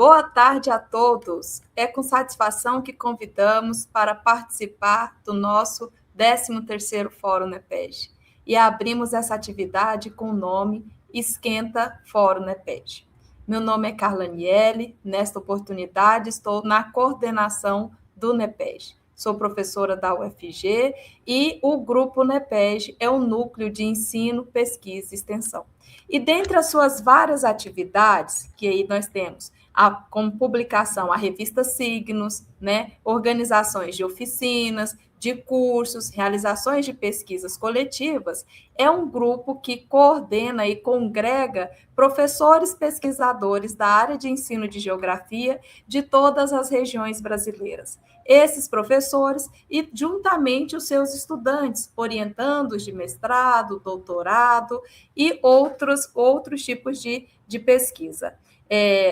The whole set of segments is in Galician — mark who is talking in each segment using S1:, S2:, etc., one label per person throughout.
S1: Boa tarde a todos. É com satisfação que convidamos para participar do nosso 13º Fórum NEPEG. E abrimos essa atividade com o nome Esquenta Fórum NEPEG. Meu nome é Carla Aniele. Nesta oportunidade, estou na coordenação do NEPEG. Sou professora da UFG e o Grupo NEPEG é o Núcleo de Ensino, Pesquisa e Extensão. E dentre as suas várias atividades, que aí nós temos como publicação a revista Signos, né, organizações de oficinas, de cursos, realizações de pesquisas coletivas, é um grupo que coordena e congrega professores pesquisadores da área de ensino de geografia de todas as regiões brasileiras. Esses professores e, juntamente, os seus estudantes, orientandos de mestrado, doutorado e outros tipos de pesquisa.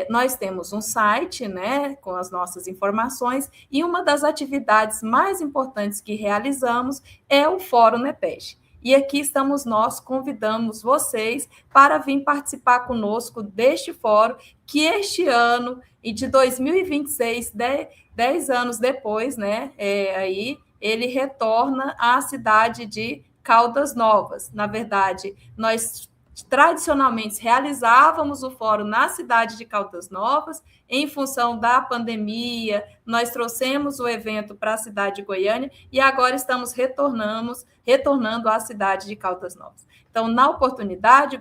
S1: Nós temos um site, né, com as nossas informações, e uma das atividades mais importantes que realizamos é o Fórum NEPEG. E aqui estamos nós, convidamos vocês para vir participar conosco deste fórum, que este ano, e de 2026, 10 anos depois, né, aí ele retorna à cidade de Caldas Novas. Na verdade, nós tradicionalmente realizávamos o fórum na cidade de Caldas Novas. Em função da pandemia, nós trouxemos o evento para a cidade de Goiânia e agora estamos retornando à cidade de Caldas Novas. Então, na oportunidade,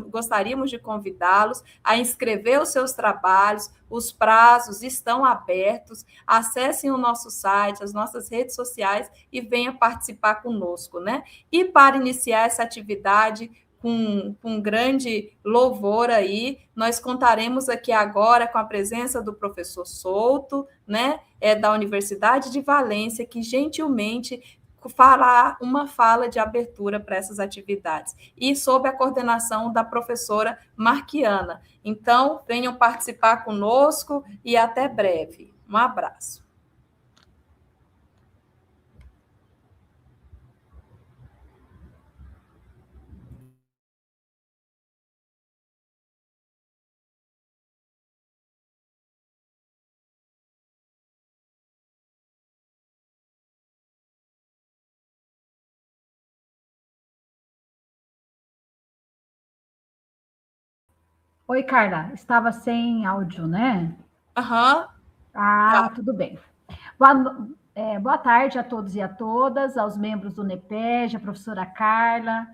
S1: gostaríamos de convidá-los a inscrever os seus trabalhos, os prazos estão abertos, acessem o nosso site, as nossas redes sociais e venham participar conosco, né? E para iniciar essa atividade, com grande louvor aí, nós contaremos aqui agora com a presença do professor Souto, né, da Universidade de Valência, que gentilmente fará uma fala de abertura para essas atividades, e sob a coordenação da professora Marquiana. Então, venham participar conosco e até breve. Um abraço.
S2: Oi, Carla, estava sem áudio, né?
S1: Aham.
S2: Ah, tudo bem. Boa tarde a todos e a todas, aos membros do NEPEG, a professora Carla,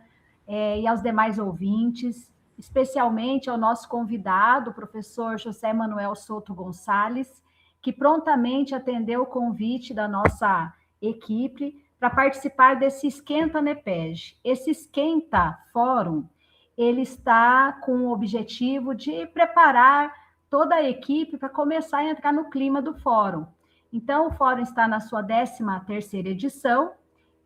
S2: e aos demais ouvintes, especialmente ao nosso convidado, o professor José Manuel Souto Gonçalves, que prontamente atendeu o convite da nossa equipe para participar desse Esquenta NEPEG. Esse Esquenta Fórum, ele está com o objetivo de preparar toda a equipe para começar a entrar no clima do fórum. Então, o fórum está na sua 13ª edição,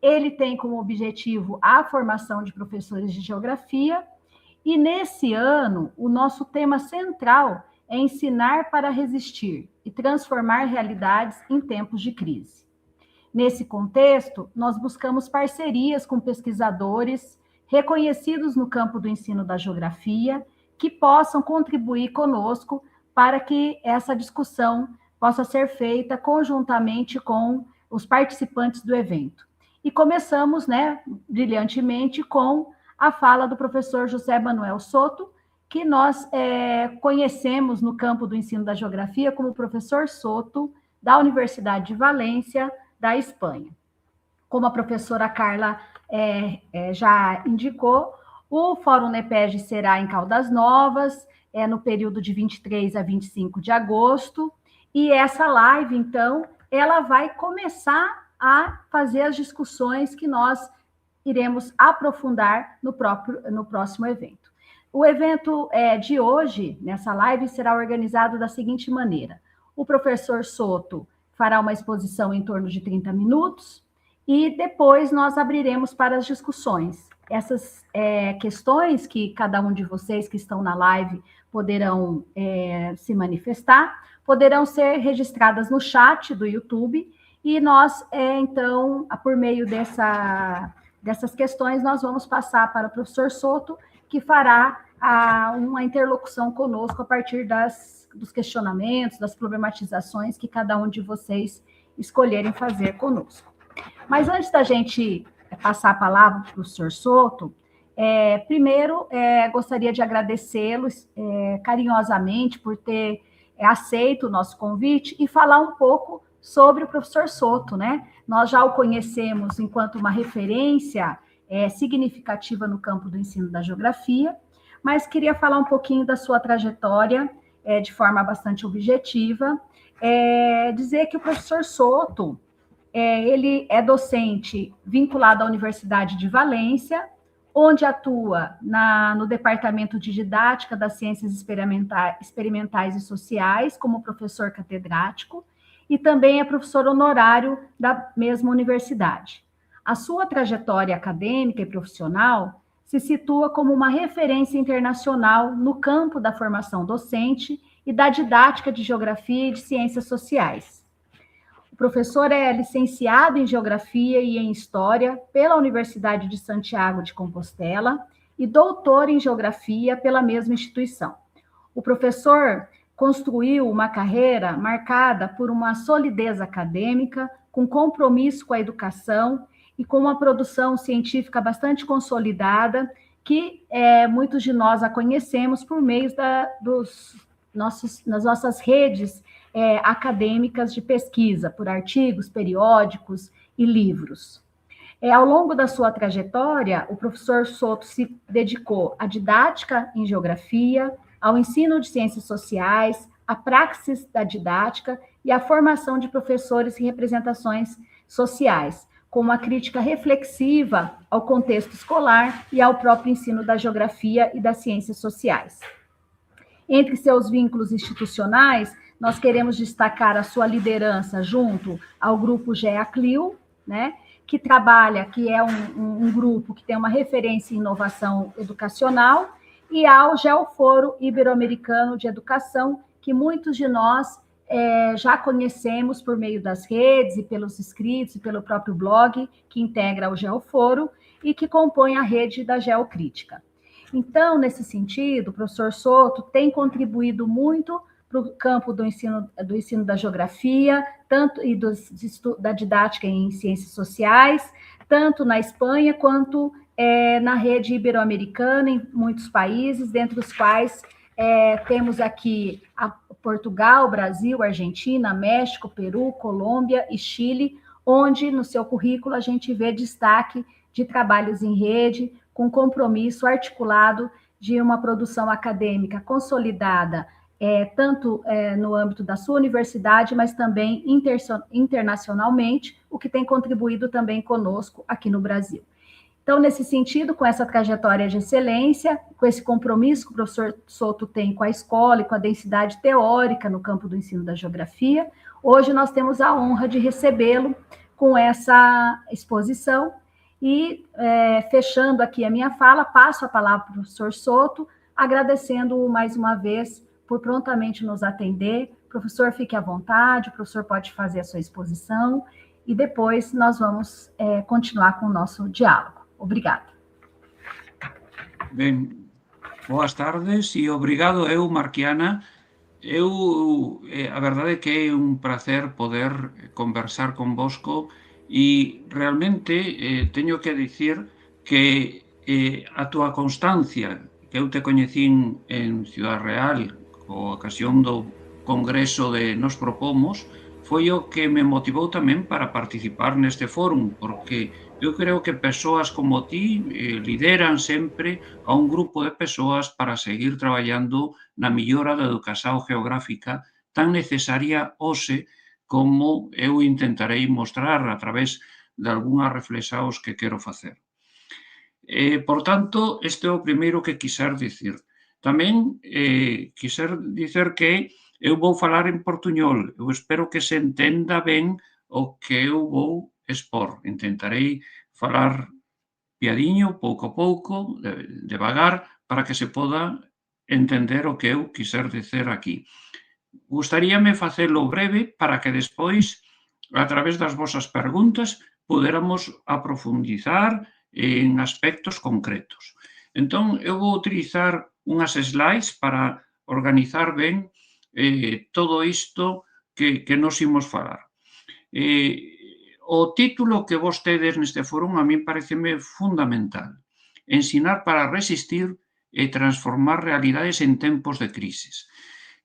S2: ele tem como objetivo a formação de professores de geografia, e nesse ano, o nosso tema central é ensinar para resistir e transformar realidades em tempos de crise. Nesse contexto, nós buscamos parcerias com pesquisadores reconhecidos no campo do ensino da geografia, que possam contribuir conosco para que essa discussão possa ser feita conjuntamente com os participantes do evento. E começamos, né, brilhantemente com a fala do professor José Manuel Souto, que nós conhecemos no campo do ensino da geografia como professor Souto, da Universidade de Valência, da Espanha. Como a professora Carla já indicou, o Fórum NEPEG será em Caldas Novas, no período de 23 a 25 de agosto, e essa live, então, ela vai começar a fazer as discussões que nós iremos aprofundar no próximo evento. O evento de hoje, nessa live, será organizado da seguinte maneira: o professor Souto fará uma exposição em torno de 30 minutos, e depois nós abriremos para as discussões. Essas questões que cada um de vocês que estão na live poderão se manifestar, poderão ser registradas no chat do YouTube, e nós, então, por meio dessas questões, nós vamos passar para o professor Souto, que fará uma interlocução conosco a partir das dos questionamentos, das problematizações que cada um de vocês escolherem fazer conosco. Mas antes da gente passar a palavra para o professor Souto, primeiro gostaria de agradecê-lo carinhosamente por ter aceito o nosso convite e falar um pouco sobre o professor Souto, né? Nós já o conhecemos enquanto uma referência significativa no campo do ensino da geografia, mas queria falar um pouquinho da sua trajetória de forma bastante objetiva, dizer que o professor Souto, ele é docente vinculado à Universidade de Valência, onde atua no Departamento de Didática das Ciências Experimentais e Sociais, como professor catedrático, e também é professor honorário da mesma universidade. A sua trajetória acadêmica e profissional se situa como uma referência internacional no campo da formação docente e da didática de geografia e de ciências sociais. O professor é licenciado em Geografia e em História pela Universidade de Santiago de Compostela e doutor em Geografia pela mesma instituição. O professor construiu uma carreira marcada por uma solidez acadêmica, com compromisso com a educação e com uma produção científica bastante consolidada, que muitos de nós a conhecemos por meio nas nossas redes acadêmicas de pesquisa, por artigos, periódicos e livros. Ao longo da sua trajetória, o professor Souto se dedicou à didática em geografia, ao ensino de ciências sociais, à praxis da didática e à formação de professores e representações sociais, com uma crítica reflexiva ao contexto escolar e ao próprio ensino da geografia e das ciências sociais. Entre seus vínculos institucionais, nós queremos destacar a sua liderança junto ao grupo GEACLIO, né, que é um grupo que tem uma referência em inovação educacional, e ao Geoforo Ibero-Americano de Educação, que muitos de nós já conhecemos por meio das redes e pelos escritos e pelo próprio blog que integra o Geoforo e que compõe a rede da Geocrítica. Então, nesse sentido, o professor Souto tem contribuído muito para o campo do ensino da geografia, tanto e da didática em ciências sociais, tanto na Espanha quanto na rede ibero-americana, em muitos países, dentre os quais temos aqui Portugal, Brasil, Argentina, México, Peru, Colômbia e Chile, onde no seu currículo a gente vê destaque de trabalhos em rede, com compromisso articulado de uma produção acadêmica consolidada, tanto no âmbito da sua universidade, mas também internacionalmente, o que tem contribuído também conosco aqui no Brasil. Então, nesse sentido, com essa trajetória de excelência, com esse compromisso que o professor Souto tem com a escola e com a densidade teórica no campo do ensino da geografia, hoje nós temos a honra de recebê-lo com essa exposição. E, fechando aqui a minha fala, passo a palavra para o professor Souto, agradecendo-o mais uma vez por prontamente nos atender. Professor, fique à vontade, o professor pode fazer a sua exposição e depois nós vamos continuar com o nosso diálogo. Obrigada.
S3: Ben, boas tardes e obrigado Marquiana. A verdade é que é un placer poder conversar convosco e realmente teño que dicir que a túa constancia, que eu te coñecín en Ciudad Real, co ocasión do congreso de Nos Propomos, foi o que me motivou tamén para participar neste fórum, porque eu creo que persoas como ti lideran sempre a un grupo de persoas para seguir traballando na millora da educación geográfica tan necesaria hoxe como eu intentarei mostrar a través de algunhas reflexaos que quero facer. Por tanto, este é o primeiro que quiser dicir. Tamén quiser dicer que eu vou falar en portuñol. Eu espero que se entenda ben o que eu vou expor. Intentarei falar piadiño, pouco a pouco, devagar, para que se poda entender o que eu quiser dicer aquí. Gustaríame facelo breve para que despois, a través das vosas preguntas, poderamos aprofundizar en aspectos concretos. Entón, eu vou utilizar unhas slides para organizar ben todo isto que nos imos falar. O título que vos tedes neste foro a min pareceme fundamental. Ensinar para resistir e transformar realidades en tempos de crisis.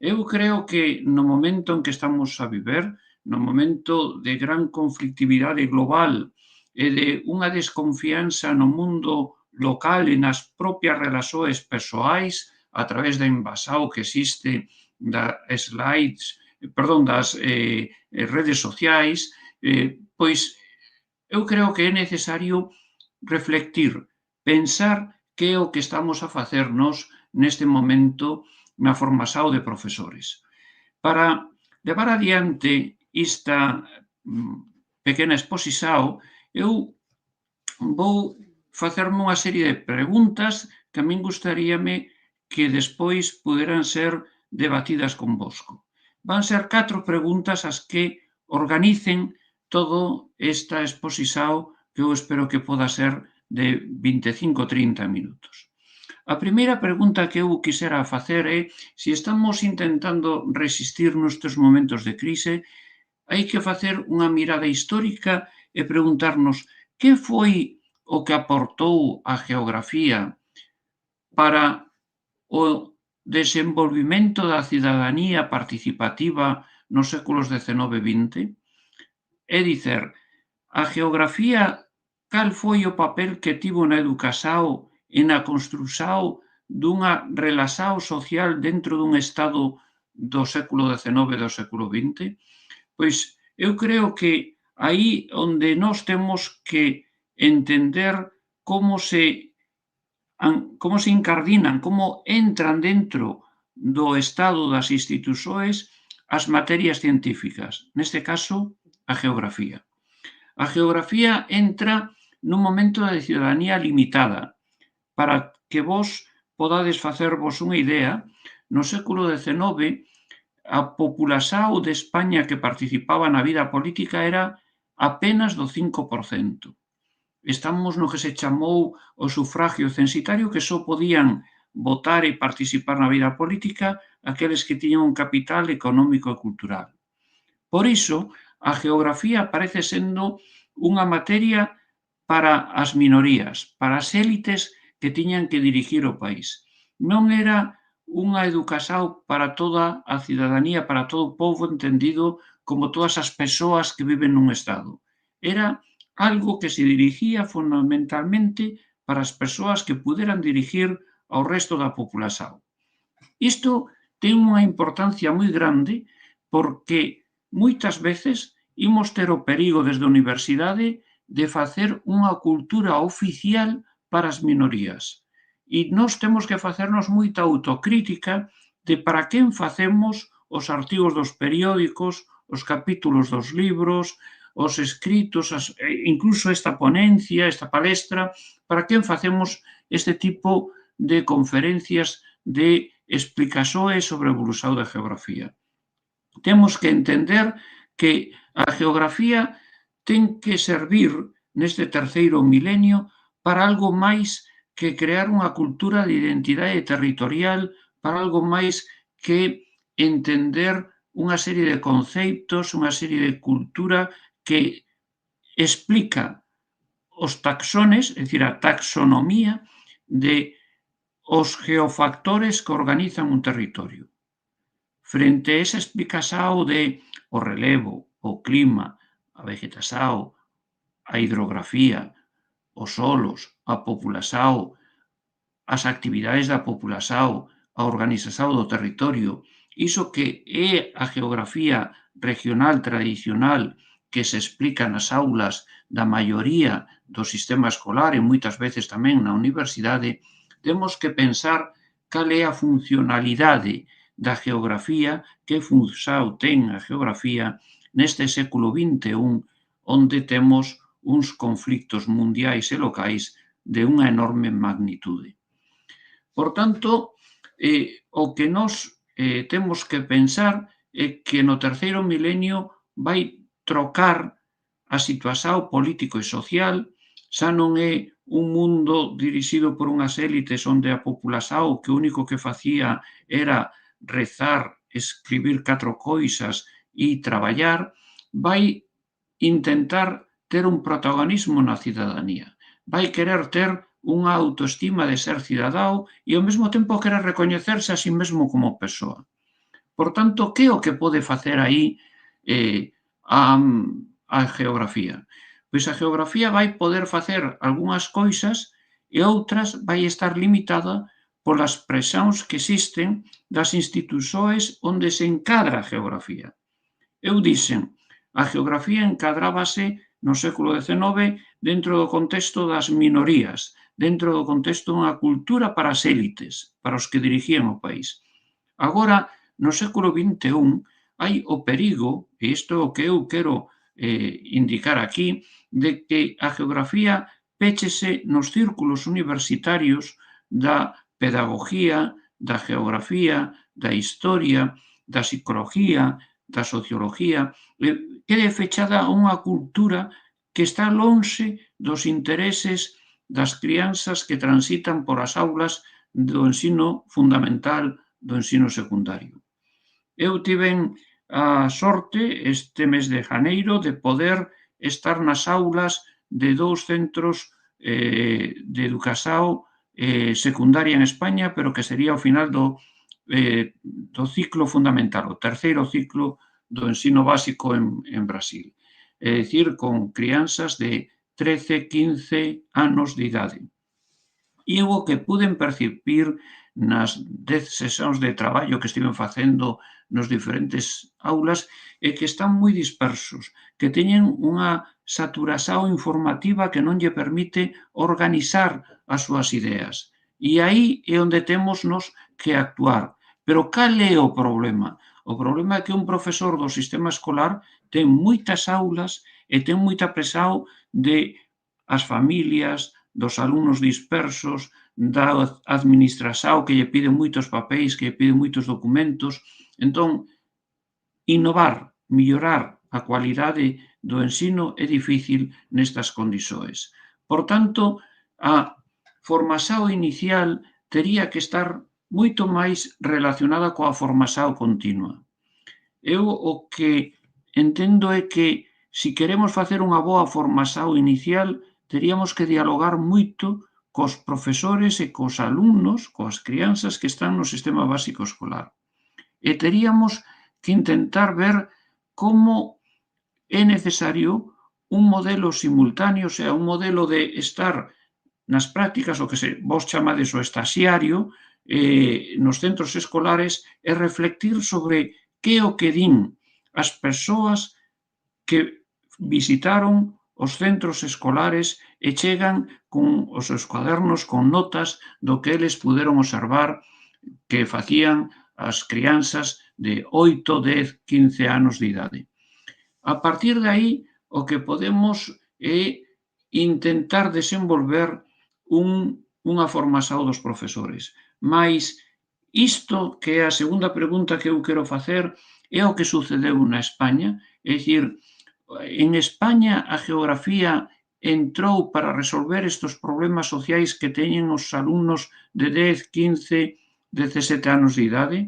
S3: Eu creo que no momento en que estamos a viver, no momento de gran conflictividade global e de unha desconfianza no mundo local e nas propias relaxoes persoais a través da invasao que existe das redes sociais, pois eu creo que é necesario reflectir, pensar que é o que estamos a facernos neste momento na formação de profesores. Para levar adiante esta pequena exposición, eu vou facerme unha serie de preguntas que a min gustaríame que despois puderan ser debatidas convosco. Van ser 4 preguntas as que organicen toda esta exposición que eu espero que poda ser de 25-30 minutos. A primeira pregunta que eu quixera facer é se estamos intentando resistir nestes momentos de crise, hai que facer unha mirada histórica e preguntarnos que foi o que aportou a geografía para o desenvolvimento da cidadanía participativa nos séculos XIX e XX? É dicer, a geografía cal foi o papel que tivo na educación e na construción dunha relaxao social dentro dun estado do século XIX e do século XX? Pois eu creo que aí onde nós temos que entender como se incardinan, como entran dentro do estado das institucións as materias científicas, neste caso, a geografía. A geografía entra nun momento de ciudadanía limitada. Para que vos podades facervos unha idea, no século XIX a população de España que participaba na vida política era apenas do 5%. Estamos no que se chamou o sufragio censitario, que só podían votar e participar na vida política aqueles que tiñan un capital económico e cultural. Por iso, a geografía parece sendo unha materia para as minorías, para as élites que tiñan que dirigir o país. Non era unha educación para toda a cidadanía, para todo o povo entendido como todas as persoas que viven nun estado. Era algo que se dirigía fundamentalmente para as persoas que puderan dirigir ao resto da populación. Isto ten unha importancia moi grande porque moitas veces imos ter o perigo desde a universidade de facer unha cultura oficial para as minorías. E nós temos que facernos moita autocrítica de para quen facemos os artigos dos periódicos, os capítulos dos libros, os escritos, incluso esta ponencia, esta palestra, para quen facemos este tipo de conferencias de explicacións sobre a evolución da geografía. Temos que entender que a geografía ten que servir neste terceiro milenio para algo máis que crear unha cultura de identidade territorial, para algo máis que entender unha serie de conceptos, unha serie de cultura que explica os taxones, é dicir, a taxonomía de os geofactores que organizan un territorio. Frente a esa explicación de o relevo, o clima, a vegetación, a hidrografía, os solos, a populación, as actividades da populación, a organización do territorio, iso que é a geografía regional tradicional que se explica nas aulas da maioría do sistema escolar e moitas veces tamén na universidade, temos que pensar cal é a funcionalidade da geografía, que función ten a geografía neste século XXI, onde temos uns conflictos mundiais e locais de unha enorme magnitude. Por tanto, o que nós temos que pensar é que no terceiro milenio vai trocar a situación político e social, xa non é un mundo dirixido por unhas élites onde a populación que o único que facía era rezar escribir 4 coisas e traballar, vai intentar ter un protagonismo na cidadanía. Vai querer ter unha autoestima de ser cidadão e ao mesmo tempo querer recoñecerse a sí mesmo como persoa. Por tanto, que é o que pode facer aí a geografía? Pois a geografía vai poder facer algunhas coisas e outras vai estar limitada polas presións que existen das institucións onde se encadra a geografía. Eu dixen, a geografía encadrábase no século XIX dentro do contexto das minorías, dentro do contexto dunha cultura para as élites, para os que dirigían o país. Agora, no século XXI, hai o perigo, e isto é o que eu quero indicar aquí, de que a geografía péchese nos círculos universitarios da pedagogía, da geografía, da historia, da psicología, da sociología, quede fechada a unha cultura que está lonxe dos intereses das crianzas que transitan por as aulas do ensino fundamental, do ensino secundario. Eu tiven a sorte este mes de janeiro de poder estar nas aulas de 2 centros de educación secundaria en España, pero que sería o final do ciclo fundamental, o terceiro ciclo do ensino básico en Brasil. É dicir, con crianzas de 13, 15 anos de idade. E o que puden percibir nas 10 sesións de traballo que estiven facendo nos diferentes aulas é que están moi dispersos, que teñen unha saturación informativa que non lle permite organizar as súas ideas. E aí é onde temos nos que actuar. Pero cal é o problema? O problema é que un profesor do sistema escolar ten moitas aulas e ten moita presión de as familias, dos alumnos dispersos, da administración que lle pide moitos papéis, que lle pide moitos documentos. Entón, innovar, mellorar a cualidade do ensino é difícil nestas condições. Por tanto, a formación inicial tería que estar moito máis relacionada coa formación continua. Eu o que entendo é que se queremos facer unha boa formación inicial, teríamos que dialogar moito cos profesores e cos alumnos, coas crianzas que están no sistema básico escolar. E teríamos que intentar ver como é necesario un modelo simultáneo, o sea, un modelo de estar nas prácticas, o que vos chamades o estaxiario, nos centros escolares, e reflectir sobre que é o que din as persoas que visitaron os centros escolares e chegan con os seus cuadernos con notas do que eles puderon observar que facían as crianzas de 8, 10, 15 anos de idade. A partir de aí, o que podemos é intentar desenvolver unha formación dos profesores. Mais isto, que é a segunda pregunta que eu quero facer, é o que sucedeu na España, é dicir, en España a geografía entrou para resolver estes problemas sociais que teñen os alumnos de 10, 15, 17 anos de idade.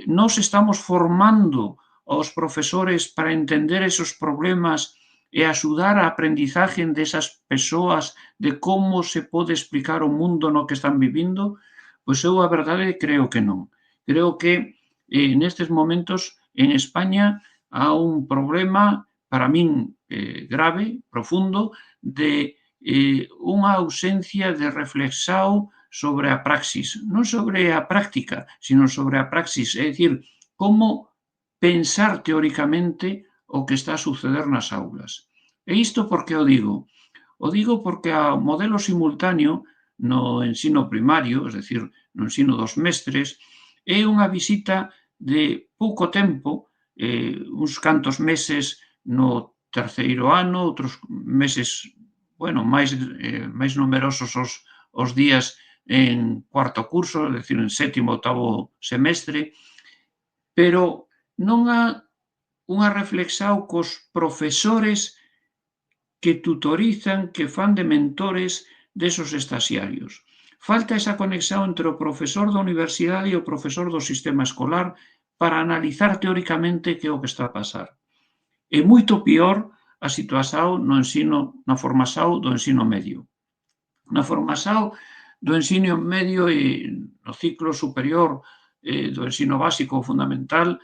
S3: Nós estamos formando aos profesores para entender esos problemas e axudar a aprendizaje desas persoas de como se pode explicar o mundo no que están vivindo? Pois eu a verdade creo que non. Creo que nestes momentos en España há un problema, para min grave, profundo, de unha ausencia de reflexão sobre a praxis, non sobre a práctica, sino sobre a praxis, é dicir, como pensar teóricamente o que está a suceder nas aulas. E isto por que o digo? O digo porque o modelo simultáneo no ensino primario, é dicir, no ensino dos mestres, é unha visita de pouco tempo, uns cantos meses no terceiro ano, outros meses, bueno, máis numerosos os días en cuarto curso, é dicir, en sétimo, octavo semestre, pero non há unha reflexão cos profesores que tutorizan, que fan de mentores desos estaxiarios. Falta esa conexión entre o profesor da universidade e o profesor do sistema escolar para analizar teóricamente que é o que está a pasar. É moito peor a situación na formación do ensino medio. Na formación do ensino medio e no ciclo superior do ensino básico ou fundamental,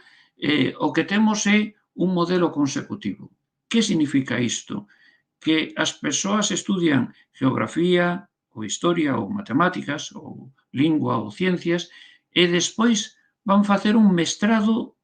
S3: o que temos é un modelo consecutivo. Que significa isto? Que as persoas estudian geografía, ou historia, ou matemáticas, ou lingua, ou ciencias, e despois van facer un mestrado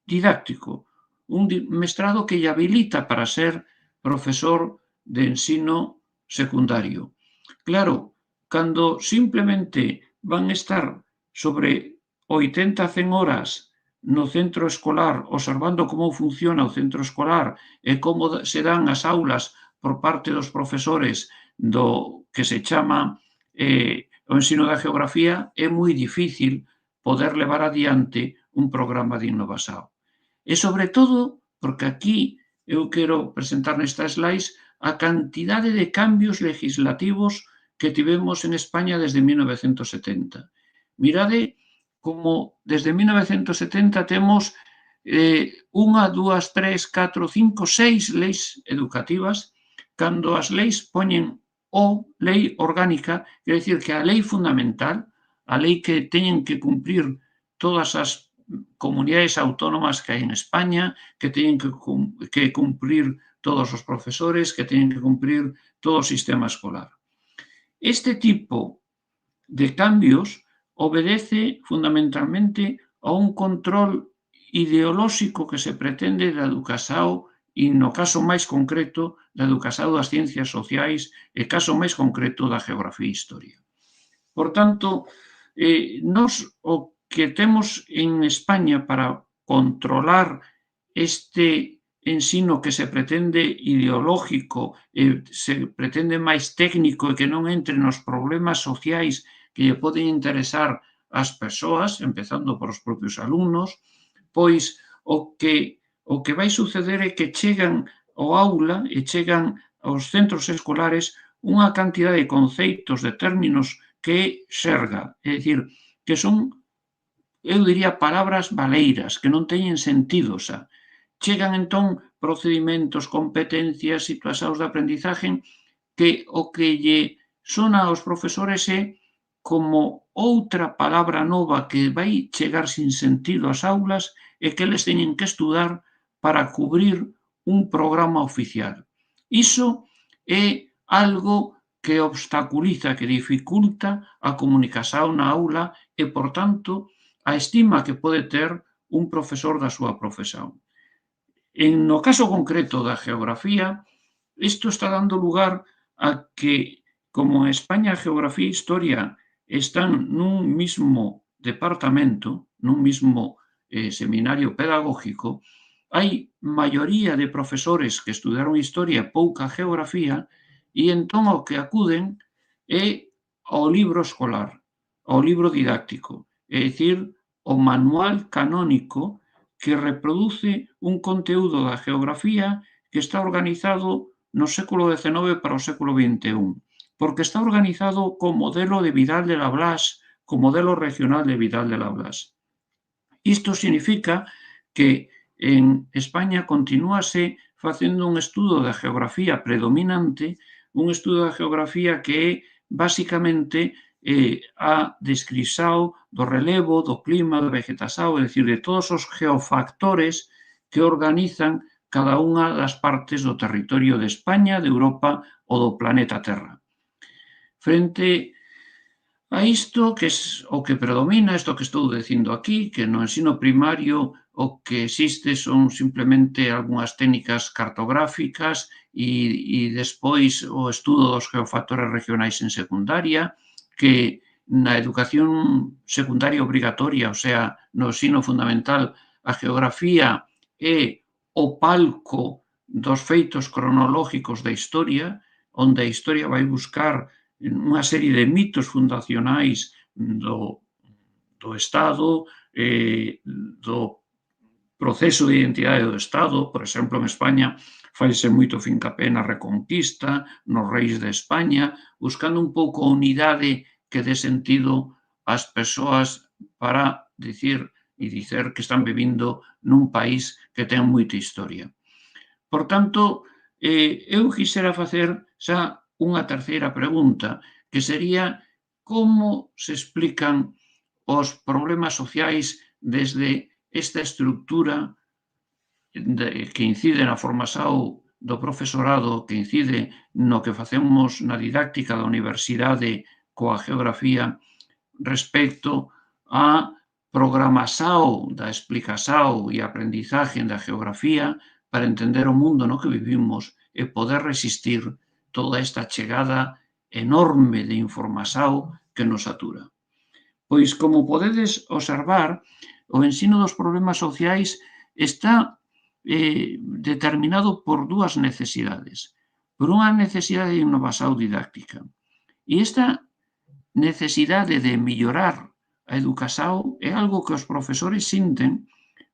S3: didáctico, un mestrado que lle habilita para ser profesor de ensino secundario. Claro, cando simplemente van estar sobre 80 100 horas no centro escolar observando como funciona o centro escolar e como se dan as aulas por parte dos profesores do que se chama o ensino da geografía, é moi difícil poder levar adiante un programa de innovación. E, sobre todo, porque aquí eu quero presentar nesta slides a cantidade de cambios legislativos que tivemos en España desde 1970. Mirade como desde 1970 temos 1, 2, 3, 4, 5, 6 leis educativas, cando as leis poñen o lei orgánica, quer dicir que a lei fundamental, a lei que teñen que cumprir todas as comunidades autónomas que hai en España, que teñen que cumprir todos os profesores, que teñen que cumprir todo o sistema escolar. Este tipo de cambios obedece fundamentalmente a un control ideolóxico que se pretende da educación e, no caso máis concreto, da educación das ciencias sociais e, caso máis concreto, da geografía e historia. Por tanto, nós o que temos en España para controlar este ensino que se pretende ideológico e se pretende máis técnico e que non entre nos problemas sociais que lle poden interesar ás persoas, empezando por os propios alumnos, pois o que vai suceder é que chegan ao aula e chegan aos centros escolares unha cantidad de conceitos, de términos que é xerga, é dicir, que son, eu diría, palabras baleiras, que non teñen sentido xa. Chegan entón procedimentos, competencias, situacións de aprendizaje que o que lle sona aos profesores é como outra palabra nova que vai chegar sin sentido ás aulas e que eles teñen que estudar para cubrir un programa oficial. Iso é algo que obstaculiza, que dificulta a comunicación na aula e, por tanto, a estima que pode ter un profesor da súa profesión. No caso concreto da geografía, isto está dando lugar a que, como en España a geografía e historia están nun mismo departamento, nun mismo seminario pedagógico, hai maioría de profesores que estudaron historia e pouca geografía e entón o que acuden é ao libro escolar, ao libro didáctico, é dicir, o manual canónico que reproduce un conteúdo da geografía que está organizado no século XIX para o século XXI, porque está organizado co modelo de Vidal de la Blas, co modelo regional de Vidal de la Blas. Isto significa que en España continúase facendo un estudo da geografía predominante, un estudo da geografía que é basicamente a descrición do relevo, do clima, da vegetación, é dicir, de todos os geofactores que organizan cada unha das partes do territorio de España, de Europa ou do planeta Terra. Frente a isto, que é o que predomina, isto que estou dicindo aquí, que no ensino primario o que existe son simplemente algunhas técnicas cartográficas e despois o estudo dos geofactores regionais en secundaria, que na educación secundaria obrigatoria, o sea, no ensino fundamental, a geografía é o palco dos feitos cronológicos da historia, onde a historia vai buscar unha serie de mitos fundacionais do Estado, do proceso de identidade do Estado. Por exemplo, en España faise moito fincapé na Reconquista, nos reis de España, buscando un pouco a unidade que dé sentido ás persoas para dicir e dicer que están vivindo nun país que ten moita historia. Por tanto, eu quixera facer xa unha terceira pregunta, que sería como se explican os problemas sociais desde esta estructura que incide na formación do profesorado, que incide no que facemos na didáctica da universidade coa geografía respecto á programación da explicación e aprendizaje da geografía para entender o mundo no que vivimos e poder resistir toda esta chegada enorme de información que nos satura. Pois, como podedes observar, o ensino dos problemas sociais está determinado por dúas necesidades. Por unha necesidade de innovación didáctica. E esta necesidade de mellorar a educación é algo que os profesores sinten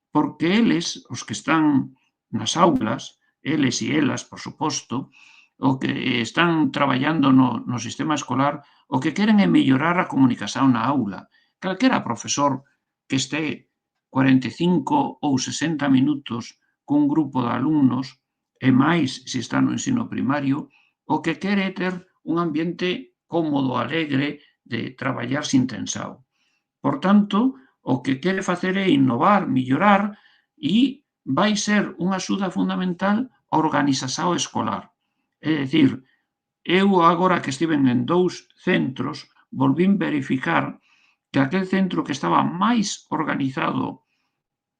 S3: porque eles, os que están nas aulas, eles e elas, por suposto, o que están traballando no sistema escolar, o que queren é mellorar a comunicación na aula. Calquera profesor que este 45 ou 60 minutos cun grupo de alumnos, e máis se está no ensino primario, o que quere é ter un ambiente cómodo, alegre, de traballar sin tensao. Por tanto, o que quere facer é innovar, mellorar, e vai ser unha axuda fundamental a organización escolar. É dicir, eu agora que estiven en 2 centros, volvín verificar que aquel centro que estaba máis organizado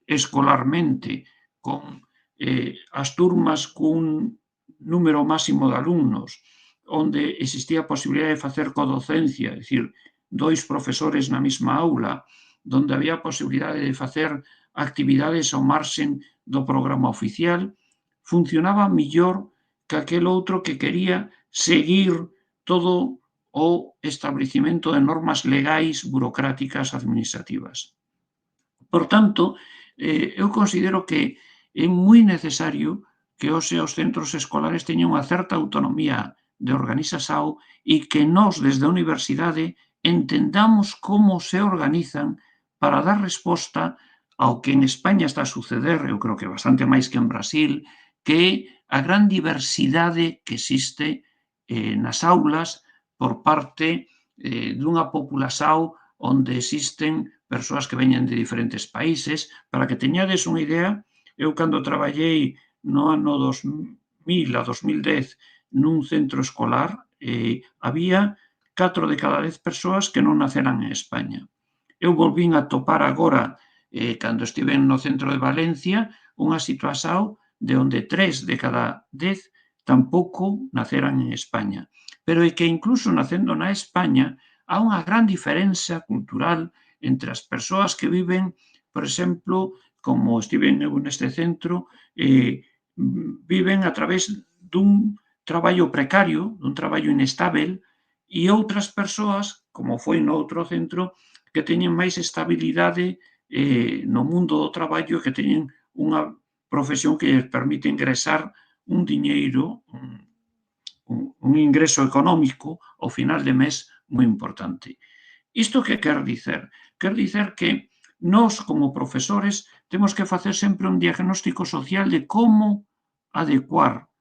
S3: escolarmente, con as turmas cun número máximo de alumnos, onde existía a posibilidade de facer codocencia, é dicir, 2 profesores na mesma aula, onde había a posibilidade de facer actividades ao marxen do programa oficial, funcionaba mellor que aquel outro que quería seguir todo o establecimento de normas legais, burocráticas, administrativas. Por tanto, eu considero que é moi necesario que os centros escolares teñan unha certa autonomía de organización e que nós, desde a universidade, entendamos como se organizan para dar resposta ao que en España está a suceder, eu creo que bastante máis que en Brasil, que é a gran diversidade que existe nas aulas por parte dunha populación onde existen persoas que veñen de diferentes países. Para que teñades unha idea, eu cando traballei no ano 2000 a 2010 nun centro escolar, había 4 de cada 10 persoas que non naceran en España. Eu volvín a topar agora, cando estive no centro de Valencia, unha situación de onde 3 de cada 10 tampouco naceran en España. Pero é que incluso nacendo na España, há unha gran diferenza cultural entre as persoas que viven, por exemplo, como estiven eu neste centro, viven a través dun traballo precario, dun traballo inestável, e outras persoas, como foi no outro centro, que teñen máis estabilidade no mundo do traballo, que teñen unha profesión que lles permite ingresar un diñeiro, un ingreso económico ao final de mes moi importante. Isto que quer dicer? Quer dicer que nós, como profesores, temos que facer sempre un diagnóstico social de como adecuar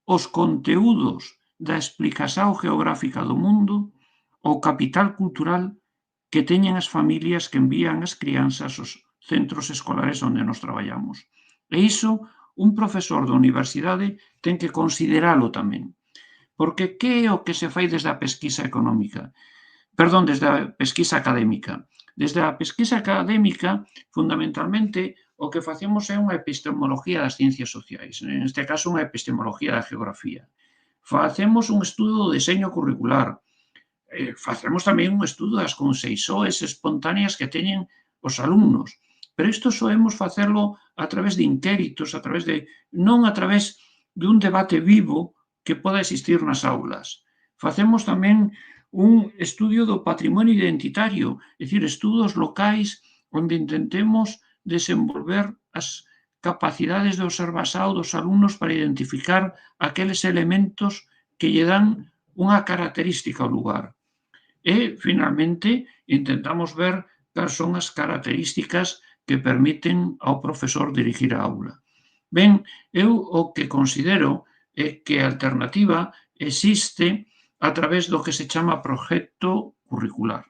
S3: os conteúdos da explicación geográfica do mundo ao capital cultural que teñen as familias que envían as crianzas aos centros escolares onde nos traballamos. E iso, un profesor da universidade ten que consideralo tamén. Porque que é o que se fai desde a pesquisa económica? Perdón, desde a pesquisa académica. Desde a pesquisa académica, fundamentalmente, o que facemos é unha epistemología das ciencias sociais, neste caso unha epistemología da geografía. Facemos un estudo do deseño curricular, facemos tamén un estudo das concesiones espontáneas que teñen os alumnos, pero isto soemos facerlo a través de inquéritos, non a través de un debate vivo que poda existir nas aulas. Facemos tamén un estudio do patrimonio identitario, é dicir, estudos locais onde intentemos desenvolver as capacidades de observación dos alumnos para identificar aqueles elementos que lle dan unha característica ao lugar. E, finalmente, intentamos ver cales son as características que permiten ao profesor dirigir a aula. Ben, eu o que considero é que a alternativa existe a través do que se chama proxecto curricular.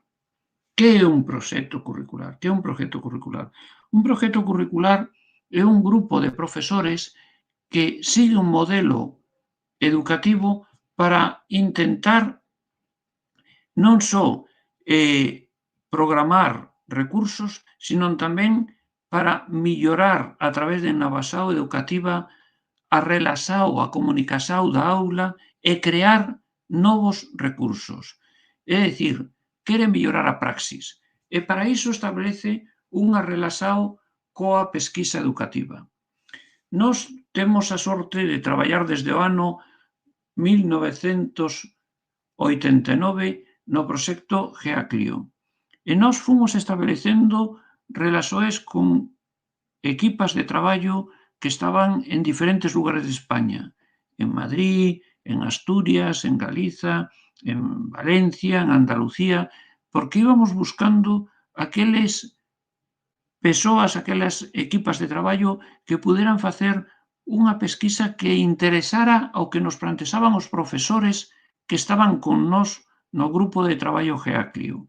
S3: Que é un proxecto curricular? Que é un proxecto curricular? Un proxecto curricular é un grupo de profesores que sigue un modelo educativo para intentar non só programar recursos, sino tamén para millorar a través de innovación educativa a relaxao, a comunicación da aula e crear novos recursos. É dicir, quere mellorar a praxis e para iso establece unha relaxao coa pesquisa educativa. Nós temos a sorte de traballar desde o ano 1989 no proxecto GEACLIO e nós fomos establecendo relaxoes con equipas de traballo que estaban en diferentes lugares de España, en Madrid, en Asturias, en Galiza, en Valencia, en Andalucía, porque íbamos buscando aqueles persoas, aquelas equipas de traballo que puderan facer unha pesquisa que interesara ao que nos planteaban os profesores que estaban con nós no grupo de traballo GEACLIO.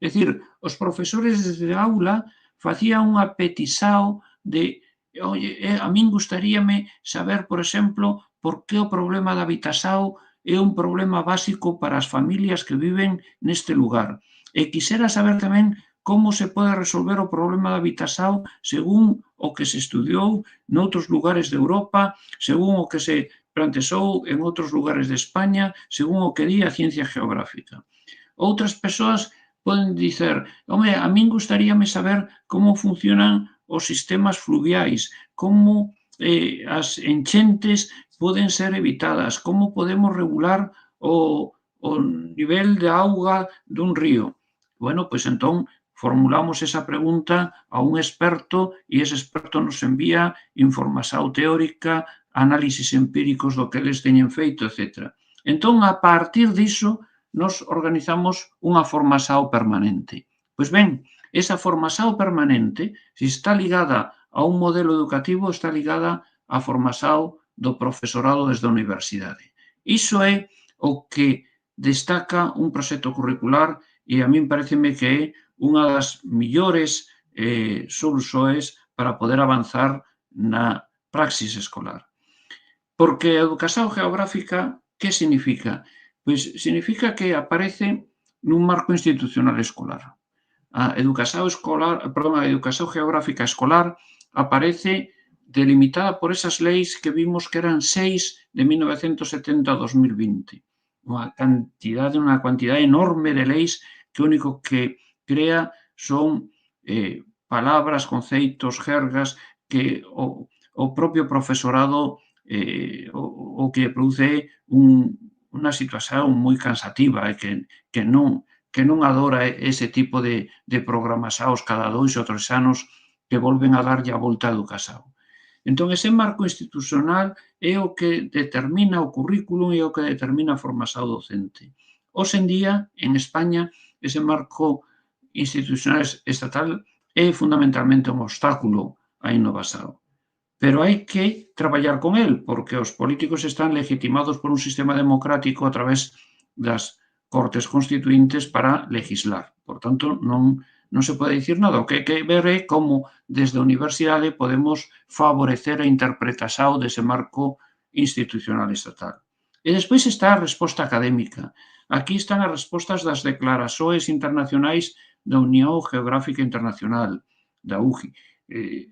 S3: É dicir, os profesores desde a aula facían unha petisao de a min gustaríame saber, por exemplo, por que o problema da habitación é un problema básico para as familias que viven neste lugar. E quixera saber tamén como se pode resolver o problema da habitación según o que se estudiou noutros lugares de Europa, según o que se plantexou en outros lugares de España, según o que di a ciencia geográfica. Outras persoas poden dicer, home, a min gustaríame saber como funcionan os sistemas fluviais, como as enchentes poden ser evitadas, como podemos regular o nivel de auga dun río. Bueno, pois entón formulamos esa pregunta a un experto e ese experto nos envía información teórica, análisis empíricos do que eles teñen feito, etc. Entón, a partir diso, nos organizamos unha formación permanente. Pois ben, esa formación permanente, se está ligada a un modelo educativo, está ligada á formación do profesorado desde a universidade. Iso é o que destaca un proxecto curricular e a min pareceme que é unha das millores soluções para poder avanzar na praxis escolar. Porque a educación geográfica, que significa? Pois significa que aparece nun marco institucional escolar. A educación geográfica escolar aparece delimitada por esas leis que vimos que eran 6 de 1970 a 2020. Unha cuantidade enorme de leis que o único que crea son palabras, conceitos, jergas que o propio profesorado o que produce unha situación moi cansativa e que non adora ese tipo de programacións cada 2 ou 3 anos que volven a darlle a volta á educación. Entón, ese marco institucional é o que determina o currículum e o que determina a formación docente. Hoxe en día, en España, ese marco institucional estatal é fundamentalmente un obstáculo á innovación. Pero hai que traballar con el, porque os políticos están legitimados por un sistema democrático a través das Cortes Constituintes para legislar. Por tanto, non se pode dicir nada. O que hai que ver é como desde a universidade podemos favorecer a interpretación dese marco institucional estatal. E despois está a resposta académica. Aquí están as respostas das declarações internacionais da Unión Geográfica Internacional, da UGI,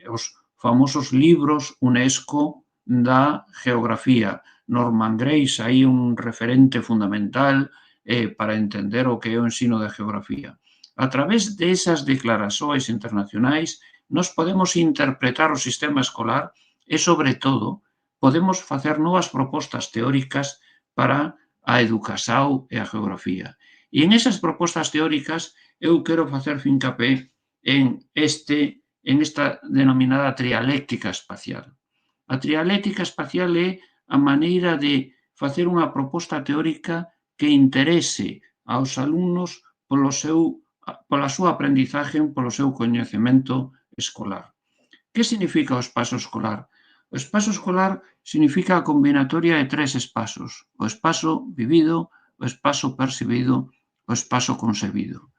S3: os famosos libros UNESCO da geografía. Norman Grace, aí un referente fundamental para entender o que é o ensino de geografía. A través desas declarações internacionais, nos podemos interpretar o sistema escolar e, sobre todo, podemos facer novas propostas teóricas para a educación e a geografía. E en esas propostas teóricas eu quero facer fincapé en esta denominada trialéctica espacial. A trialéctica espacial é a maneira de facer unha proposta teórica que interese aos alumnos pola súa aprendizaxe, polo seu coñecemento escolar. Que significa o espazo escolar? O espazo escolar significa a combinatoria de 3 espazos: o espazo vivido, o espazo percibido, o espazo concebido.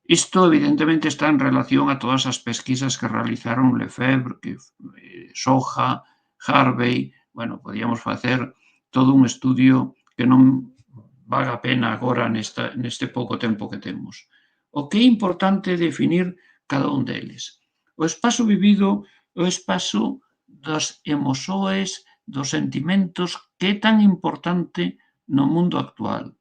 S3: Isto, evidentemente, está en relación a todas as pesquisas que realizaron Lefebvre, Soja, Harvey. Bueno, podíamos facer todo un estudio que non vale a pena agora neste pouco tempo que temos. O que é importante definir cada un deles. O espazo vivido é o espazo das emoxoes, dos sentimentos, que é tan importante no mundo actual.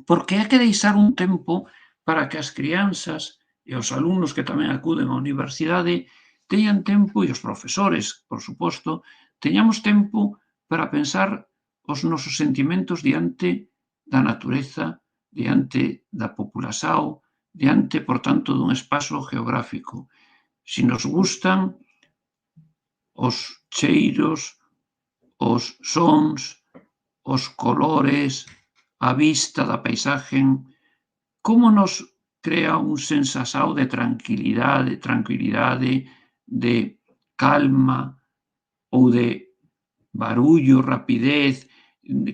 S3: Porque hai que deixar un tempo para que as crianzas e os alumnos que tamén acuden á universidade teñan tempo, e os profesores, por suposto, teñamos tempo para pensar os nosos sentimentos diante da natureza, diante da população, diante, por tanto, dun espazo geográfico. Se nos gustan os cheiros, os sons, os colores, a vista da paisaxe, como nos crea un sensación de tranquilidade, de calma ou de barullo, rapidez,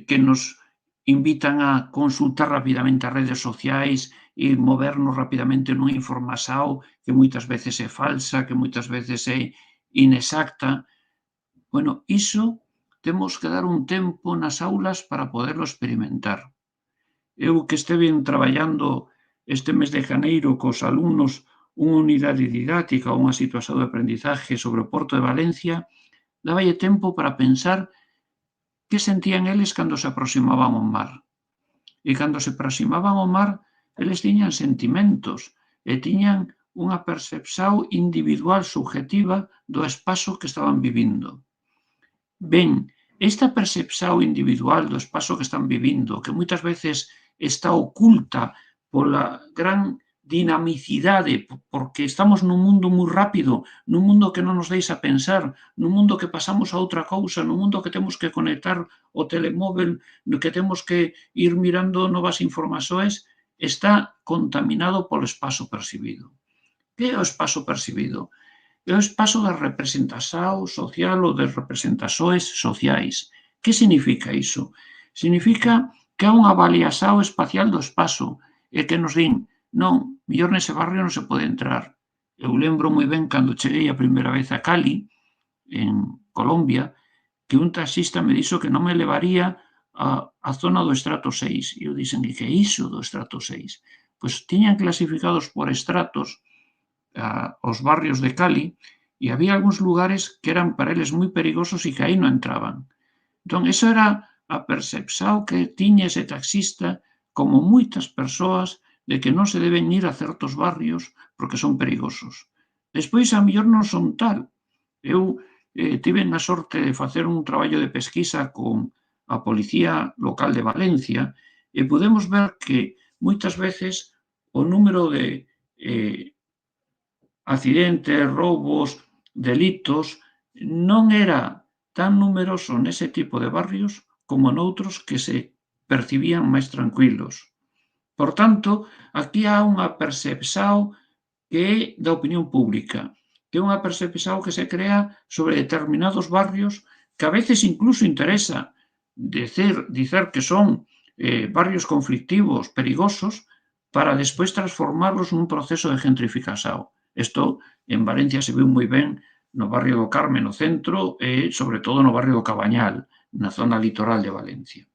S3: que nos invitan a consultar rapidamente as redes sociais e movernos rapidamente nunha información que moitas veces é falsa, que moitas veces é inexacta. Bueno, iso temos que dar un tempo nas aulas para poderlo experimentar. Eu que esteven traballando este mes de janeiro cos alumnos unha unidade didáctica ou unha situación de aprendizaje sobre o Porto de Valencia, dáballe tempo para pensar que sentían eles cando se aproximaban ao mar. E cando se aproximaban ao mar, eles tiñan sentimentos e tiñan unha percepción individual subjetiva do espazo que estaban vivindo. Ben, esta percepción individual do espazo que están vivindo, que moitas veces está oculta pola gran dinamicidade, porque estamos nun mundo moi rápido, nun mundo que non nos deixa pensar, nun mundo que pasamos a outra cousa, nun mundo que temos que conectar o telemóvel, no que temos que ir mirando novas informações, está contaminado polo espazo percibido. Que é o espazo percibido? É o espazo da representación social ou das representações sociais. Que significa iso? Significa que há unha avaliación espacial do espazo e que nos din, non, mellor nese barrio non se pode entrar. Eu lembro moi ben cando cheguei a primeira vez a Cali, en Colombia, que un taxista me dixo que non me levaría a zona do estrato 6. E eu dixen, que é iso do estrato 6? Pois tiñan clasificados por estratos os barrios de Cali e había algúns lugares que eran para eles moi perigosos e que aí non entraban. Entón, esa era a percepción que tiña ese taxista, como moitas persoas, de que non se deben ir a certos barrios porque son perigosos. Despois, a mellor non son tal. Eu tive a sorte de facer un traballo de pesquisa con a Policía Local de Valencia e podemos ver que moitas veces o número de accidentes, roubos, delitos, non era tan numeroso nese tipo de barrios como noutros que se percibían máis tranquilos. Por tanto, aquí há unha percepción que é da opinión pública, que é unha percepción que se crea sobre determinados barrios que a veces incluso interesa dicer que son barrios conflictivos, perigosos, para despois transformarlos nun proceso de gentrificación. Isto en Valencia se viu moi ben no barrio do Carme, no centro, e sobre todo no barrio do Cabañal, na zona litoral de Valencia.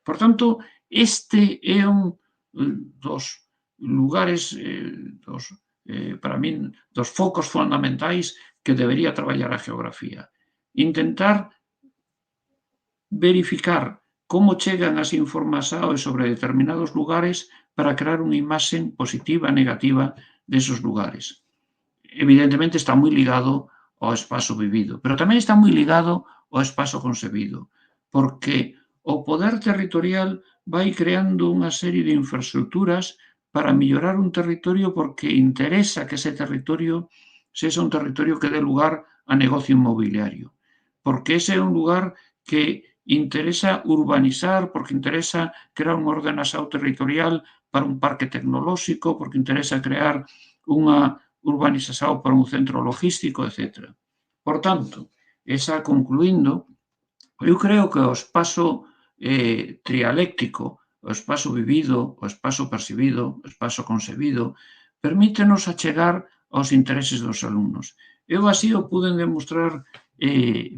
S3: Por tanto, este é un dos lugares, para min, dos focos fundamentais que debería traballar a geografía. Intentar verificar como chegan as informacións sobre determinados lugares para crear unha imaxe positiva e negativa desos lugares. Evidentemente está moi ligado ao espazo vivido, pero tamén está moi ligado ao espazo concebido, porque o poder territorial vai creando unha serie de infraestructuras para mellorar un territorio porque interesa que ese territorio sexa un territorio que dé lugar a negocio inmobiliario, porque ese é un lugar que interesa urbanizar, porque interesa crear unha ordenación territorial para un parque tecnolóxico, porque interesa crear unha urbanización para un centro logístico, etc. Por tanto, esa concluindo, eu creo que o espazo trialéctico, o espazo vivido, o espazo percibido, o espazo concebido, permítenos achegar aos intereses dos alumnos. Eu así o pude demostrar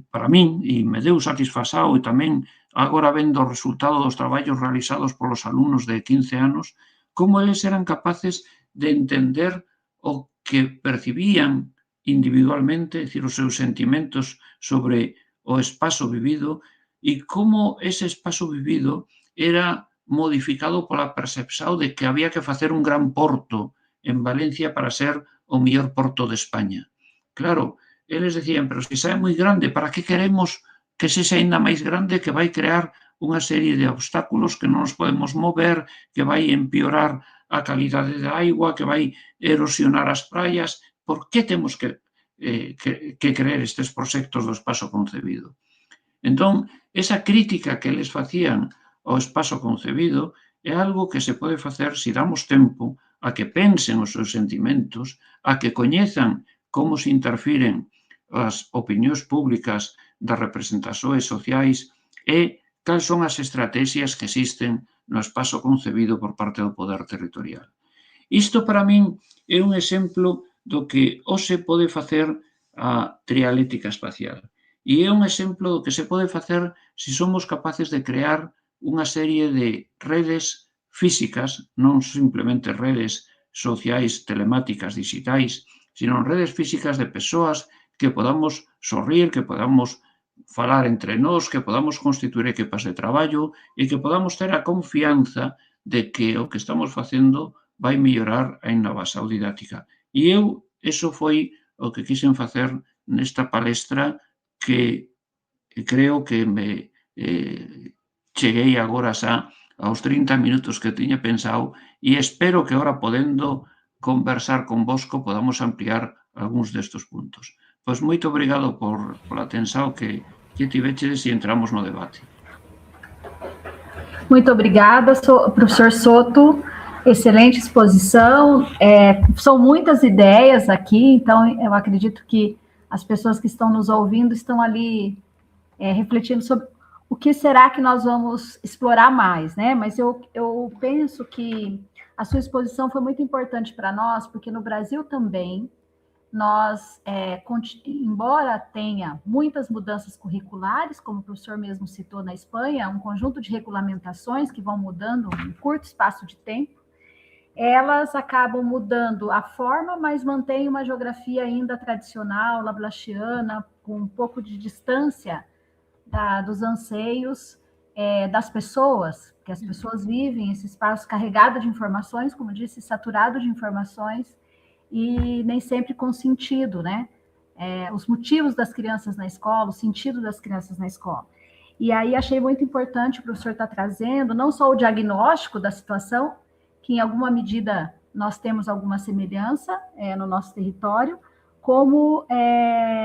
S3: para min, e me deu satisfasao, e tamén agora vendo o resultado dos traballos realizados polos alumnos de 15 anos, como eles eran capaces de entender o que percibían individualmente, é dicir, os seus sentimentos sobre o espazo vivido, e como ese espazo vivido era modificado pola percepción de que había que facer un gran porto en Valencia para ser o mellor porto de España. Claro, eles decían, pero se xa é moi grande, para que queremos que se xa ainda máis grande, que vai crear unha serie de obstáculos que non nos podemos mover, que vai empeorar a calidade da aigua, que vai erosionar as praias? Por que temos que creer estes proxectos do espazo concebido? Entón, esa crítica que eles facían ao espazo concebido é algo que se pode facer se damos tempo a que pensen os seus sentimentos, a que coñezan como se interfiren as opinións públicas das representações sociais e cales son as estrategias que existen no espazo concebido por parte do poder territorial. Isto para min é un exemplo do que hoxe pode facer a trialética espacial. E é un exemplo do que se pode facer se somos capaces de crear unha serie de redes físicas, non simplemente redes sociais, telemáticas, digitais, sino redes físicas de persoas que podamos sorrir, que podamos falar entre nós, que podamos constituir equipas de traballo e que podamos ter a confianza de que o que estamos facendo vai mellorar a innovación didáctica. E eu, eso foi o que quixen facer nesta palestra que creo que me cheguei agora xa aos 30 minutos que tiña pensado e espero que agora podendo conversar con vosco podamos ampliar algúns destes puntos. Pois moito obrigado pola atención que tivechedes e entramos no debate.
S2: Muito obrigada, professor Soto. Excelente exposição. São muitas ideias aqui, então eu acredito que as pessoas que estão nos ouvindo estão ali refletindo sobre o que será que nós vamos explorar mais, né? Mas eu penso que a sua exposição foi muito importante para nós, porque no Brasil também, nós, embora tenha muitas mudanças curriculares, como o professor mesmo citou na Espanha, um conjunto de regulamentações que vão mudando em curto espaço de tempo, elas acabam mudando a forma, mas mantêm uma geografia ainda tradicional, laplaciana, com um pouco de distância dos anseios das pessoas, que as pessoas vivem esse espaço carregado de informações, como disse, saturado de informações, e nem sempre com sentido, né? Os motivos das crianças na escola, o sentido das crianças na escola. E aí achei muito importante o professor estar trazendo, não só o diagnóstico da situação, que em alguma medida nós temos alguma semelhança no nosso território, como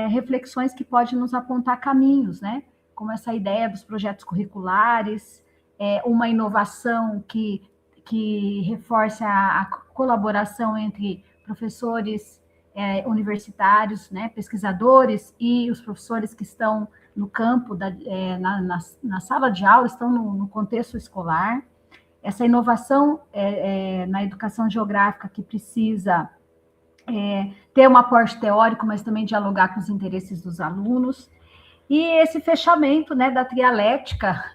S2: reflexões que podem nos apontar caminhos, né? Como essa ideia dos projetos curriculares, uma inovação que reforça a colaboração entre professores universitários, né, pesquisadores e os professores que estão no campo, na sala de aula, estão no contexto escolar. Essa inovação na educação geográfica que precisa ter um aporte teórico, mas também dialogar com os interesses dos alunos. E esse fechamento, né, da trialética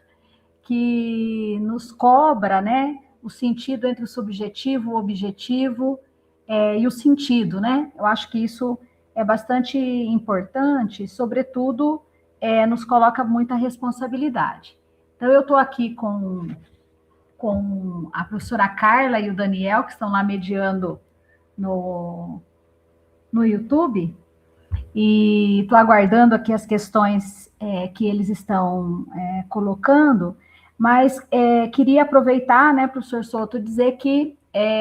S2: que nos cobra, né, o sentido entre o subjetivo, o objetivo e o sentido, né? Eu acho que isso é bastante importante, sobretudo nos coloca muita responsabilidade. Então, eu estou aqui com a professora Carla e o Daniel, que estão lá mediando no YouTube, e estou aguardando aqui as questões que eles estão colocando, mas queria aproveitar, né, professor Soto, dizer que,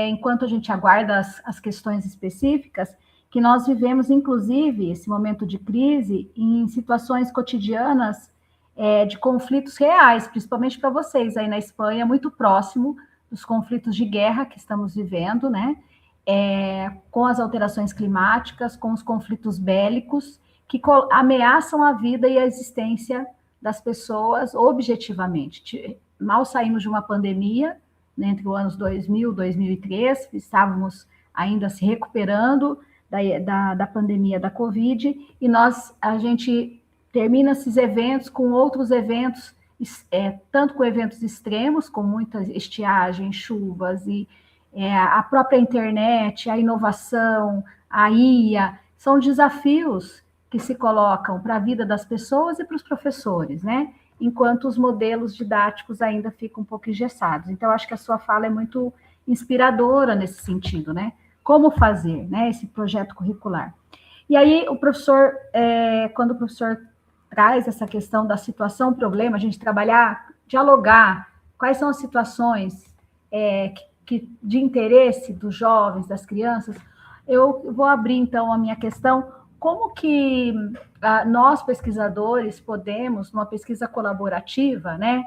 S2: enquanto a gente aguarda as questões específicas, que nós vivemos, inclusive, esse momento de crise em situações cotidianas de conflitos reais, principalmente para vocês aí na Espanha, muito próximo dos conflitos de guerra que estamos vivendo, né? Com as alterações climáticas, com os conflitos bélicos que ameaçam a vida e a existência das pessoas objetivamente. Mal saímos de uma pandemia, né, entre os anos 2000 e 2003, estávamos ainda se recuperando da pandemia da Covid, e a gente termina esses eventos com outros eventos, tanto com eventos extremos, com muita estiagem, chuvas, e a própria internet, a inovação, a IA, são desafios que se colocam para a vida das pessoas e para os professores, né? Enquanto os modelos didáticos ainda ficam um pouco engessados. Então, acho que a sua fala é muito inspiradora nesse sentido, né? Como fazer, né, esse projeto curricular. E aí, o professor, quando o professor traz essa questão da situação, problema, a gente dialogar, quais são as situações de interesse dos jovens, das crianças, eu vou abrir, então, a minha questão, como que nós, pesquisadores, podemos, numa pesquisa colaborativa, né,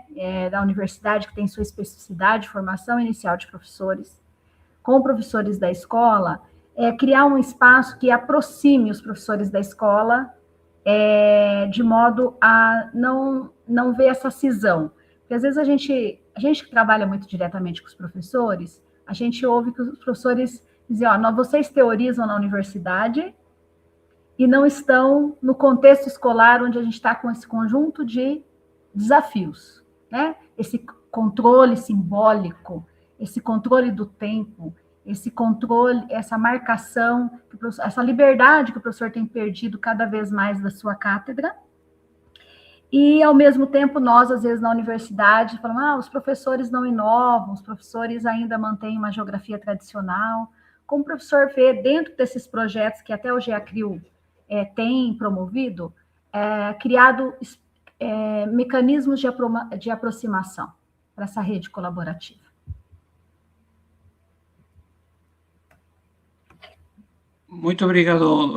S2: da universidade, que tem sua especificidade, formação inicial de professores, com professores da escola, criar um espaço que aproxime os professores da escola, de modo a não ver essa cisão. Porque, às vezes, a gente que trabalha muito diretamente com os professores, a gente ouve que os professores dizem, vocês teorizam na universidade e não estão no contexto escolar, onde a gente está com esse conjunto de desafios, né? Esse controle simbólico, esse controle do tempo, esse controle, essa marcação, essa liberdade que o professor tem perdido cada vez mais da sua cátedra. E, ao mesmo tempo, nós, às vezes, na universidade, falamos, os professores não inovam, os professores ainda mantêm uma geografia tradicional. Como o professor vê, dentro desses projetos que até o GEACRIL tem promovido, criado mecanismos de aproximação para essa rede colaborativa?
S3: Moito obrigado,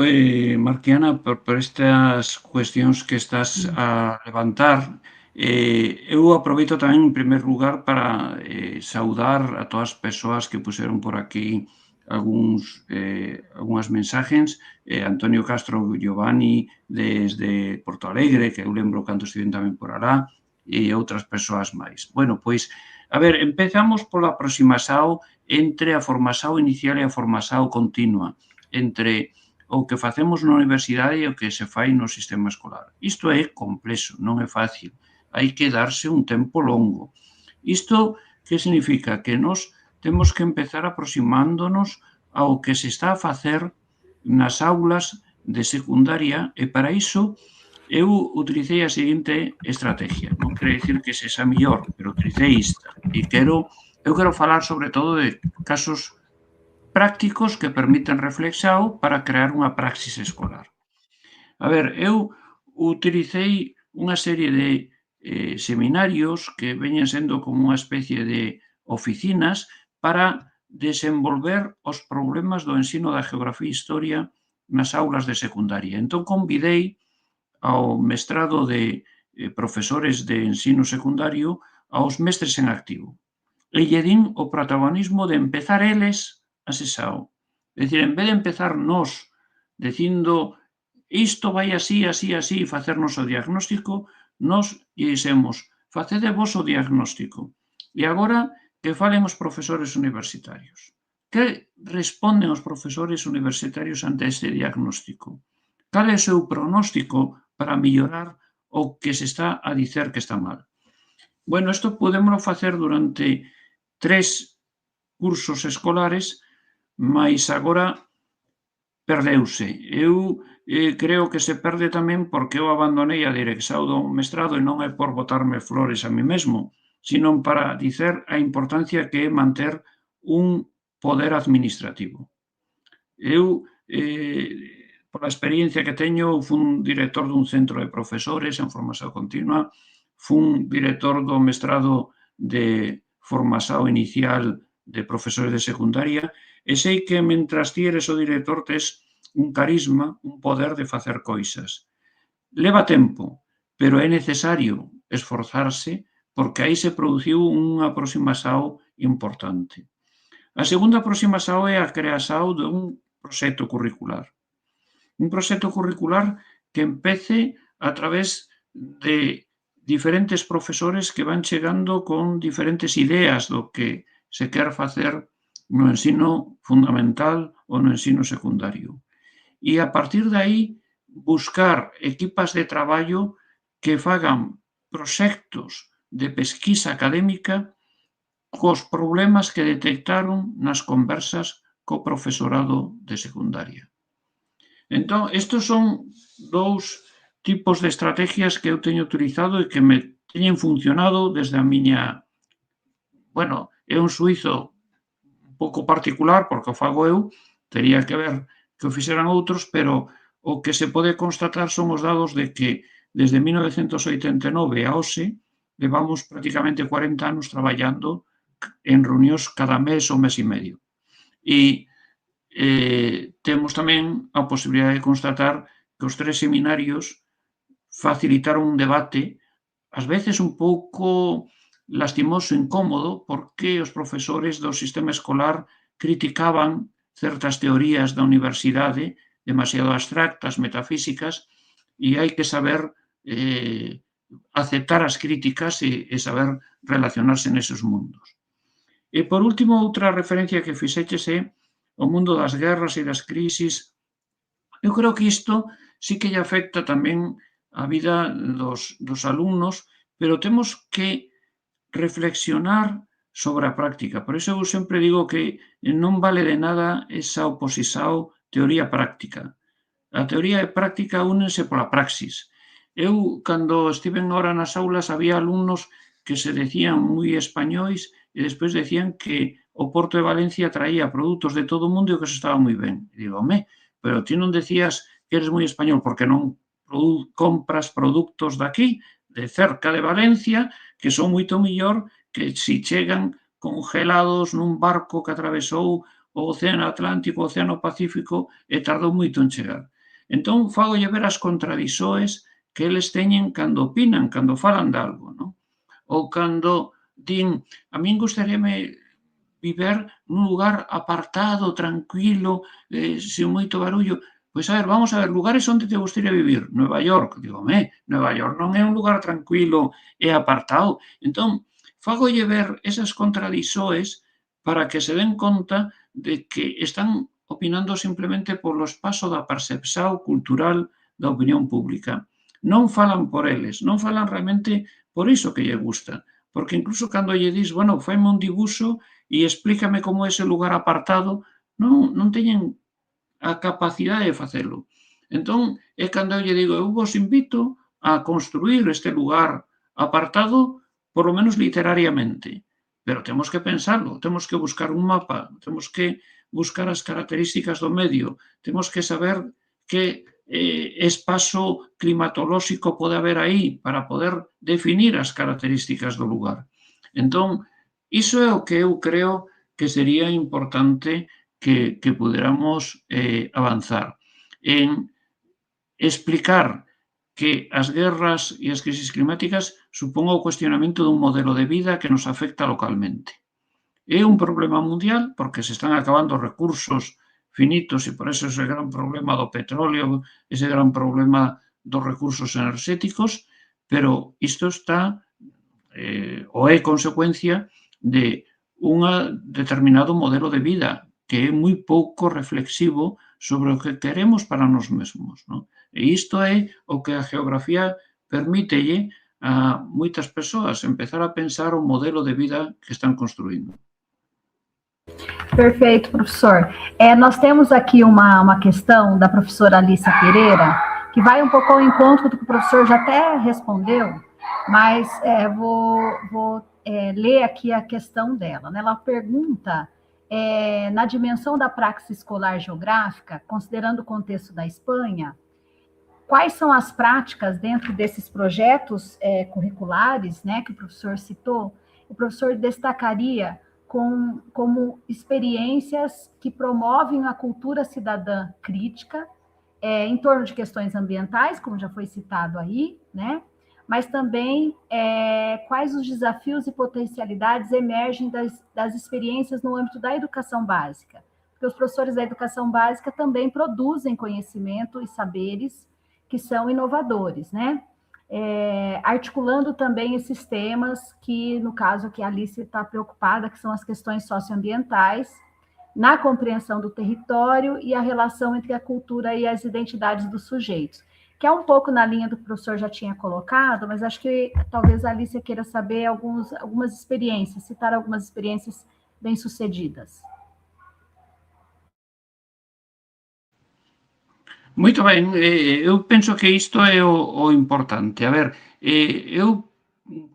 S3: Marquiana, por estas cuestións que estás a levantar. Eu aproveito tamén, en primer lugar, para saudar a todas as persoas que puseron por aquí algunhas mensaxes. Antonio Castro Giovanni, desde Porto Alegre, que eu lembro cando estiven tamén por alá, e outras persoas máis. Bueno, pois, a ver, empezamos pola aproximación entre a formación inicial e a formación continua, entre o que facemos na universidade e o que se fai no sistema escolar. Isto é complexo, non é fácil. Hai que darse un tempo longo. Isto que significa? Que nós temos que empezar aproximándonos ao que se está a facer nas aulas de secundaria, e para iso eu utilicei a seguinte estrategia. Non quero dicir que sexa mellor, pero utilicei esta. E eu quero falar sobre todo de casos prácticos que permiten reflexão para crear unha praxis escolar. A ver, eu utilicei unha serie de seminarios que veñen sendo como unha especie de oficinas para desenvolver os problemas do ensino da geografía e historia nas aulas de secundaria. Entón, convidei ao mestrado de profesores de ensino secundario aos mestres en activo. E lle din o protagonismo de empezar eles a sesión. É dicir, en vez de empezar nós dicindo isto vai así, así, así, facernos o diagnóstico, nós lle dixemos, facede vos o diagnóstico. E agora que falen os profesores universitarios. Que responden os profesores universitarios ante este diagnóstico? Cal é o seu pronóstico para mellorar o que se está a dicer que está mal? Bueno, isto podémoslo facer durante 3 cursos escolares, mas agora perdeuse. Eu creo que se perde tamén porque eu abandonei a dirección do mestrado, e non é por botarme flores a mí mesmo, sino para dicer a importancia que é manter un poder administrativo. Eu, pola experiencia que teño, fun director dun centro de profesores en formación continua, fun director do mestrado de formación inicial de profesores de secundaria, e sei que, mentras ti eres o director, tes un carisma, un poder de facer coisas. Leva tempo, pero é necesario esforzarse, porque aí se produciu unha aproximación importante. A segunda aproximación é a creación dun proxecto curricular. Un proxecto curricular que empece a través de diferentes profesores que van chegando con diferentes ideas do que se quer facer no ensino fundamental ou no ensino secundario. E a partir de aí buscar equipas de traballo que fagan proxectos de pesquisa académica cos problemas que detectaron nas conversas co profesorado de secundaria. Entón, estes son dous tipos de estrategias que eu teño utilizado e que me teñen funcionado desde a miña... Bueno, é un suizo un pouco particular, porque o fago eu, tería que ver que o fixeran outros, pero o que se pode constatar son os dados de que desde 1989 a hoxe levamos prácticamente 40 anos traballando en reunións cada mes ou mes e medio. E temos tamén a posibilidade de constatar que os 3 seminarios facilitaron un debate, ás veces un pouco lastimoso, incómodo, porque os profesores do sistema escolar criticaban certas teorías da universidade demasiado abstractas, metafísicas, e hai que saber aceptar as críticas e saber relacionarse neses mundos. E, por último, outra referencia que fixeches é o mundo das guerras e das crisis. Eu creo que isto sí que lle afecta tamén a vida dos alumnos, pero temos que reflexionar sobre a práctica. Por iso eu sempre digo que non vale de nada esa oposición teoría-práctica. A teoría e a práctica únense pola praxis. Eu, cando estiven ahora nas aulas, había alumnos que se decían moi españois e despois decían que o Porto de Valencia traía produtos de todo o mundo e que eso estaba moi ben. E digo, pero ti non decías que eres moi español porque non compras produtos daqui, de cerca de Valencia, que son moito mellor que si chegan congelados nun barco que atravesou o Océano Atlántico, o Océano Pacífico e tardou moito en chegar. Entón, fagolle ver as contradiçoes que eles teñen cando opinan, cando falan de algo, non? Ou cando din, a min gustaríame viver nun lugar apartado, tranquilo, sen moito barullo. Pois, a ver, lugares onde te gustaría vivir? Nueva York. Digo, Nueva York non é un lugar tranquilo e apartado. Entón, fagolle ver esas contradiçoes para que se den conta de que están opinando simplemente polo espazo da percepción cultural da opinión pública. Non falan por eles, non falan realmente por iso que lle gusta. Porque incluso cando lle dis, faime un dibuixo e explícame como é ese lugar apartado, non teñen a capacidade de facelo. Entón, é cando eu lle digo, eu vos invito a construir este lugar apartado, por lo menos literariamente. Pero temos que pensarlo, temos que buscar un mapa, temos que buscar as características do medio, temos que saber que espazo climatolóxico pode haber aí para poder definir as características do lugar. Entón, iso é o que eu creo que sería importante que puderamos avanzar en explicar que as guerras e as crisis climáticas supón o cuestionamento dun modelo de vida que nos afecta localmente. É un problema mundial porque se están acabando recursos finitos e por eso ese gran problema do petróleo, ese gran problema dos recursos enerxéticos, pero isto está ou é consecuencia de un determinado modelo de vida que é moi pouco reflexivo sobre o que queremos para nós mesmos, non? E isto é o que a geografía permítelle a moitas persoas empezar a pensar o modelo de vida que están construindo.
S2: Perfeito, professor. Nós temos aqui uma questão da professora Alissa Pereira, que vai um pouco ao encontro do que o professor já até respondeu, mas vou ler aqui a questão dela. Ela pergunta, na dimensão da praxis escolar geográfica, considerando o contexto da Espanha, quais são as práticas dentro desses projetos curriculares, né, que o professor citou? O professor destacaria como experiências que promovem a cultura cidadã crítica em torno de questões ambientais, como já foi citado aí, né? mas também quais os desafios e potencialidades emergem das experiências no âmbito da educação básica. Porque os professores da educação básica também produzem conhecimento e saberes que são inovadores, né? Articulando também esses temas que, no caso aqui, a Alice está preocupada, que são as questões socioambientais, na compreensão do território e a relação entre a cultura e as identidades dos sujeitos, que é um pouco na linha do que o professor já tinha colocado, mas acho que talvez a Alice queira saber algumas experiências, citar algumas experiências bem-sucedidas.
S3: Moito ben, eu penso que isto é o importante. A ver, eu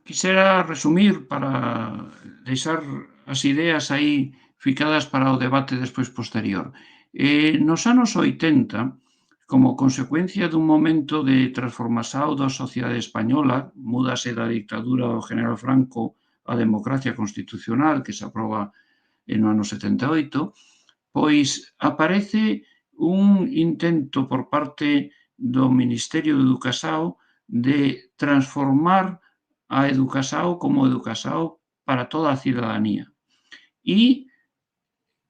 S3: quixera resumir para deixar as ideas aí ficadas para o debate despois posterior. Nos anos 80, como consecuencia dun momento de transformación da sociedade española, múdase da dictadura do general Franco á democracia constitucional que se aproba no ano 78, pois aparece un intento por parte do Ministerio de Educación de transformar a educación como educación para toda a cidadanía. E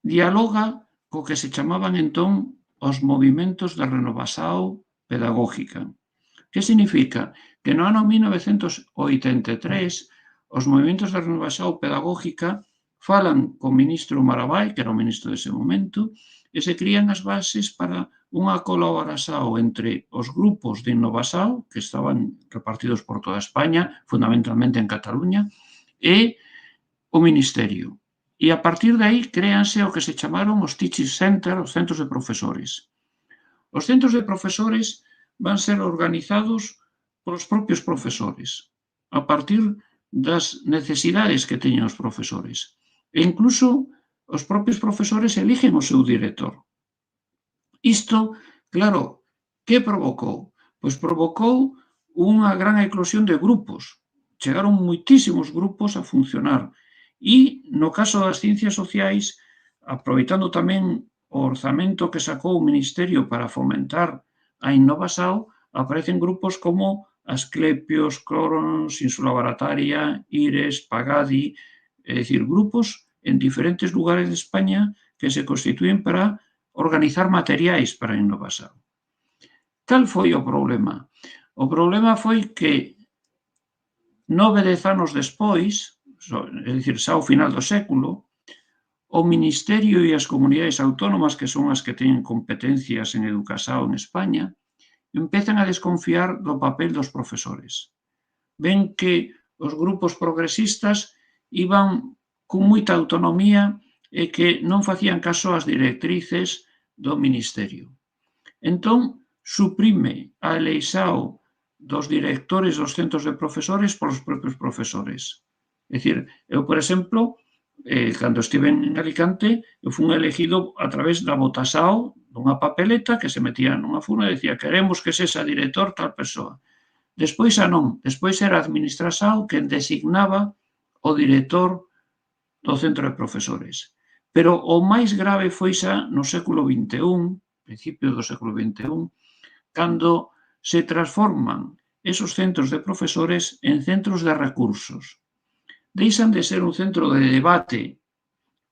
S3: dialoga co que se chamaban entón os movimentos de renovación pedagógica. Que significa? Que no ano 1983 os movimentos de renovación pedagógica falan co ministro Marabal, que era o ministro dese momento, e se crían as bases para unha colaboración entre os grupos de innovación que estaban repartidos por toda España, fundamentalmente en Cataluña, e o Ministerio. E a partir de aí créanse o que se chamaron os Teaching Center, os centros de profesores. Os centros de profesores van ser organizados polos propios profesores, a partir das necesidades que teñen os profesores. E incluso os propios profesores eligen o seu director. Isto, claro, que provocou? Pois provocou unha gran eclosión de grupos. Chegaron moitísimos grupos a funcionar. E, no caso das ciencias sociais, aproveitando tamén o orzamento que sacou o Ministerio para fomentar a innovación, aparecen grupos como Asclepios, Cronos, Ínsula Barataria, IRES, Pagadi, é dicir, grupos en diferentes lugares de España que se constituen para organizar materiais para a innovación. Cal foi o problema? O problema foi que 9-10 anos despois, é dicir, xa ao final do século, o Ministerio e as comunidades autónomas, que son as que teñen competencias en educación en España, empezan a desconfiar do papel dos profesores. Ven que os grupos progresistas iban con moita autonomía e que non facían caso ás directrices do Ministerio. Entón, suprime a eleição dos directores dos centros de profesores polos propios profesores. É dicir, eu, por exemplo, cando estive en Alicante, eu fui elegido a través da votación dunha papeleta que se metía nunha furna e decía queremos que sexa director tal persoa. Despois non, despois era a administración quen designaba o director do centro de profesores. Pero o máis grave foi xa no século XXI, principio do século XXI, cando se transforman esos centros de profesores en centros de recursos. Deixan de ser un centro de debate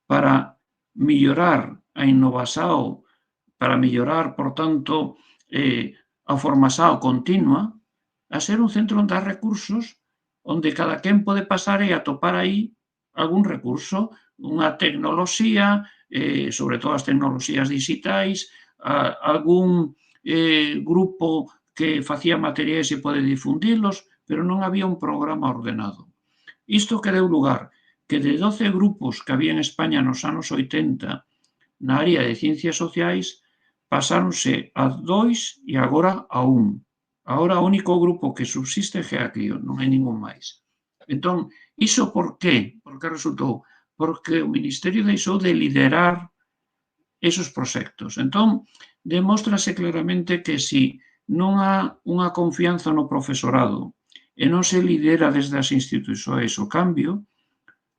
S3: para mellorar a innovación, para mellorar, por tanto, a formación continua, a ser un centro onde há recursos onde cada quen pode pasar e atopar aí algún recurso, unha tecnoloxía, sobre todo as tecnoloxías digitais, algún grupo que facía materiais e pode difundilos, pero non había un programa ordenado. Isto que deu lugar que de 12 grupos que había en España nos anos 80 na área de ciencias sociais pasáronse a 2 e agora a 1. Agora o único grupo que subsiste é GEACLIO, non hai ningún máis. Entón, iso por qué? Por que resultou? Porque o Ministerio deixou de liderar esos proxectos. Entón, demóstrase claramente que si non há unha confianza no profesorado e non se lidera desde as institucións o cambio,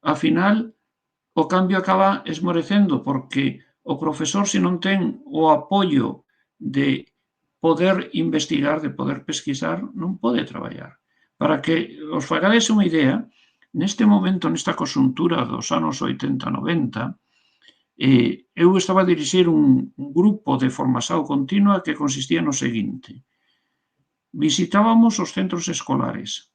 S3: ao final o cambio acaba esmorecendo porque o profesor, se non ten o apoio de poder investigar, de poder pesquisar, non pode traballar. Para que os fagades unha idea, neste momento, nesta conxuntura dos anos 80-90, eu estaba a dirixir un grupo de formación continua que consistía no seguinte: visitábamos os centros escolares,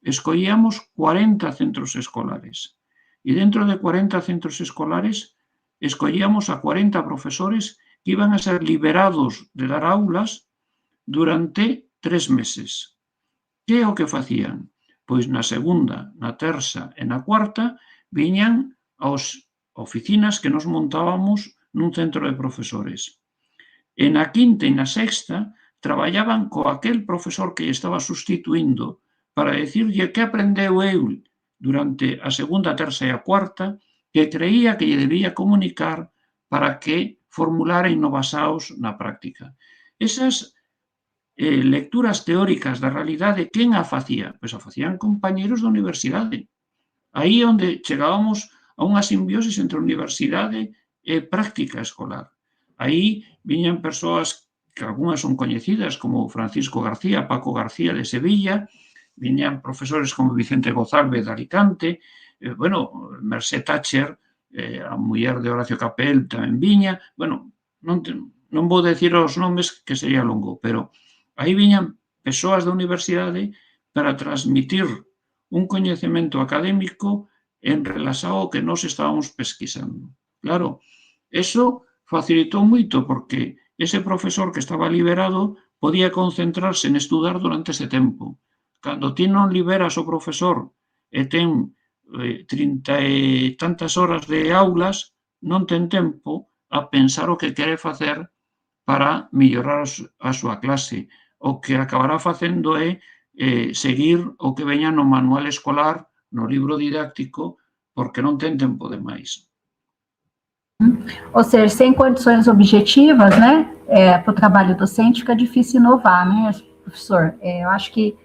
S3: escollíamos 40 centros escolares e dentro de 40 centros escolares escollíamos a 40 profesores que iban a ser liberados de dar aulas durante 3 meses. Que é o que facían? Pois na segunda, na terza e na cuarta viñan aos oficinas que nos montábamos nun centro de profesores. E na quinta e na sexta traballaban co aquel profesor que lle estaba sustituindo para dicirlle que aprendeu eu durante a segunda, terza e a cuarta que creía que lle debía comunicar para que formulara innovacións na práctica. Esas lecturas teóricas da realidade, quen a facía? Pois a facían compañeros da universidade. Aí onde chegábamos a unha simbiosis entre universidade e práctica escolar. Aí viñan persoas que algunhas son coñecidas, como Francisco García, Paco García de Sevilla, viñan profesores como Vicente Gozalve de Alicante, Mercé Thatcher, a muller de Horacio Capel tamén viña, non vou decir os nomes que sería longo, pero aí viñan persoas da universidade para transmitir un coñecemento académico en relación ao que nós estábamos pesquisando. Claro, eso facilitou moito porque ese profesor que estaba liberado podía concentrarse en estudar durante ese tempo. Cando ti non liberas o profesor e ten 30 e tantas horas de aulas, non ten tempo a pensar o que quere facer para mellorar a súa clase. O que acabará facendo é seguir o que veña no manual escolar, no libro didáctico, porque non ten tempo de máis.
S2: Ou seja, sem condições objetivas, né, para o trabalho docente, fica difícil inovar, né, professor? Eu acho que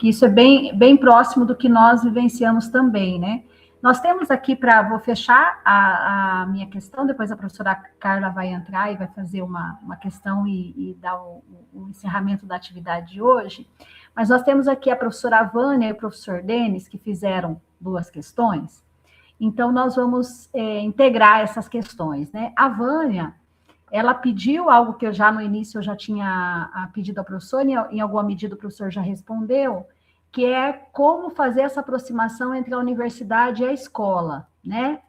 S2: isso é bem próximo do que nós vivenciamos também, né? Nós temos aqui vou fechar a minha questão, depois a professora Carla vai entrar e vai fazer uma questão e dar o encerramento da atividade de hoje, mas nós temos aqui a professora Vânia e o professor Denis, que fizeram 2 questões, então nós vamos integrar essas questões, né? A Vânia, ela pediu algo que no início eu já tinha pedido ao professor, e em alguma medida o professor já respondeu, que é como fazer essa aproximação entre a universidade e a escola, né?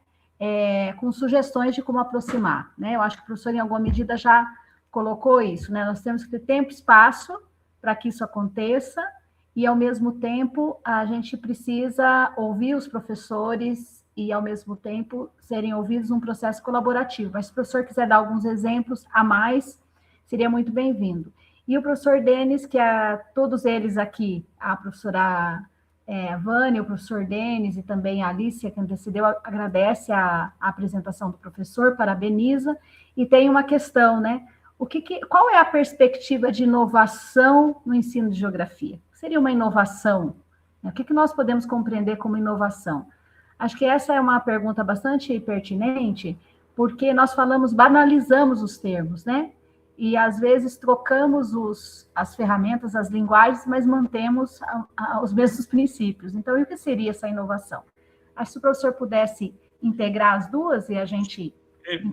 S2: Com sugestões de como aproximar, né? Eu acho que o professor, em alguma medida, já colocou isso, né? Nós temos que ter tempo e espaço para que isso aconteça, e, ao mesmo tempo, a gente precisa ouvir os professores e, ao mesmo tempo, serem ouvidos num processo colaborativo. Mas se o professor quiser dar alguns exemplos a mais, seria muito bem-vindo. E o professor Denis, que todos eles aqui, a professora Vânia, o professor Denis e também a Alicia, que antecedeu, agradece a apresentação do professor, parabeniza, e tem uma questão, né? Qual é a perspectiva de inovação no ensino de geografia? O que seria uma inovação? O que nós podemos compreender como inovação? Acho que essa é uma pergunta bastante pertinente, porque nós banalizamos os termos, né? E, às vezes, trocamos as ferramentas, as linguagens, mas mantemos os mesmos princípios. Então, o que seria essa inovação? Acho que se o professor pudesse integrar as duas e a gente...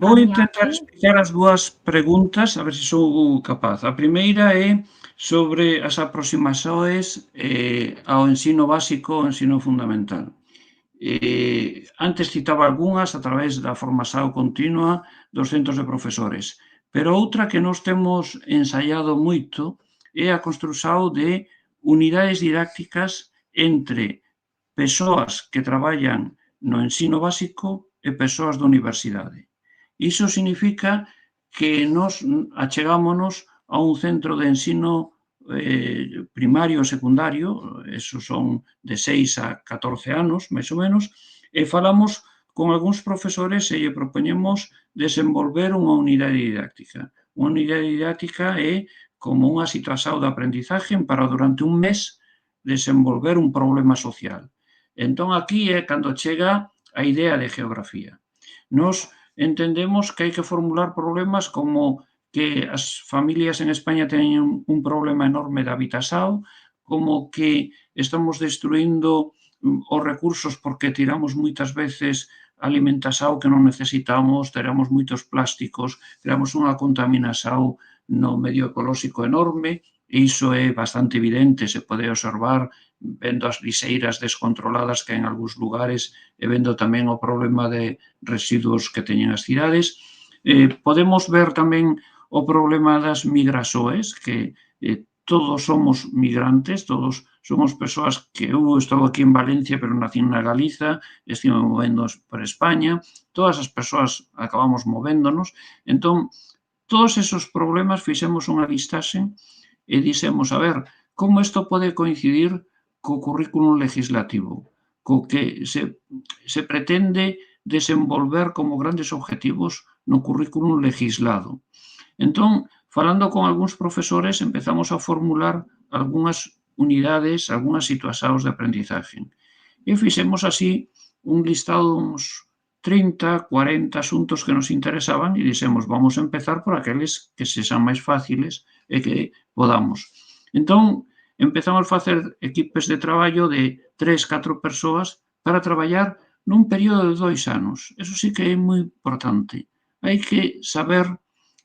S3: Vou tentar explicar as 2 preguntas, a ver se sou capaz. A primeira é sobre as aproximacións ao ensino básico e ao ensino fundamental. Antes citaba algunhas a través da formación continua dos centros de profesores. Pero outra que nós temos ensaiado moito é a construción de unidades didácticas entre persoas que traballan no ensino básico e persoas da universidade. Iso significa que nós achegámonos a un centro de ensino primario e secundario, esos son de 6 a 14 anos, máis ou menos, e falamos con algúns profesores e lle propoñemos desenvolver unha unidade didáctica. Unha unidade didáctica é como unha situación de aprendizaje para durante un mes desenvolver un problema social. Entón, aquí é cando chega a idea de geografía. Nos entendemos que hai que formular problemas como que as familias en España teñen un problema enorme de habitación, como que estamos destruindo os recursos porque tiramos moitas veces alimentación que non necesitamos, tiramos moitos plásticos, tiramos unha contaminación no medio ecolóxico enorme, e iso é bastante evidente, se pode observar vendo as liseiras descontroladas que hai en algúns lugares e vendo tamén o problema de residuos que teñen as cidades. Podemos ver tamén o problema das migrasoes, que todos somos migrantes, todos somos persoas que eu estou aquí en Valencia, pero nací na Galiza, estive movendo por España, todas as persoas acabamos movéndonos, entón, todos esos problemas fixemos unha listaxe e dixemos, a ver, como isto pode coincidir co currículum legislativo, co que se pretende desenvolver como grandes objetivos no currículum legislado. Entón, falando con algúns profesores, empezamos a formular algunhas unidades, algunhas situacións de aprendizaje. E fixemos así un listado uns 30, 40 asuntos que nos interesaban e dixemos, vamos a empezar por aqueles que sexan máis fáciles e que podamos. Entón, empezamos a facer equipes de traballo de 3, 4 persoas para traballar nun período de 2 anos. Eso sí que é moi importante. Hai que saber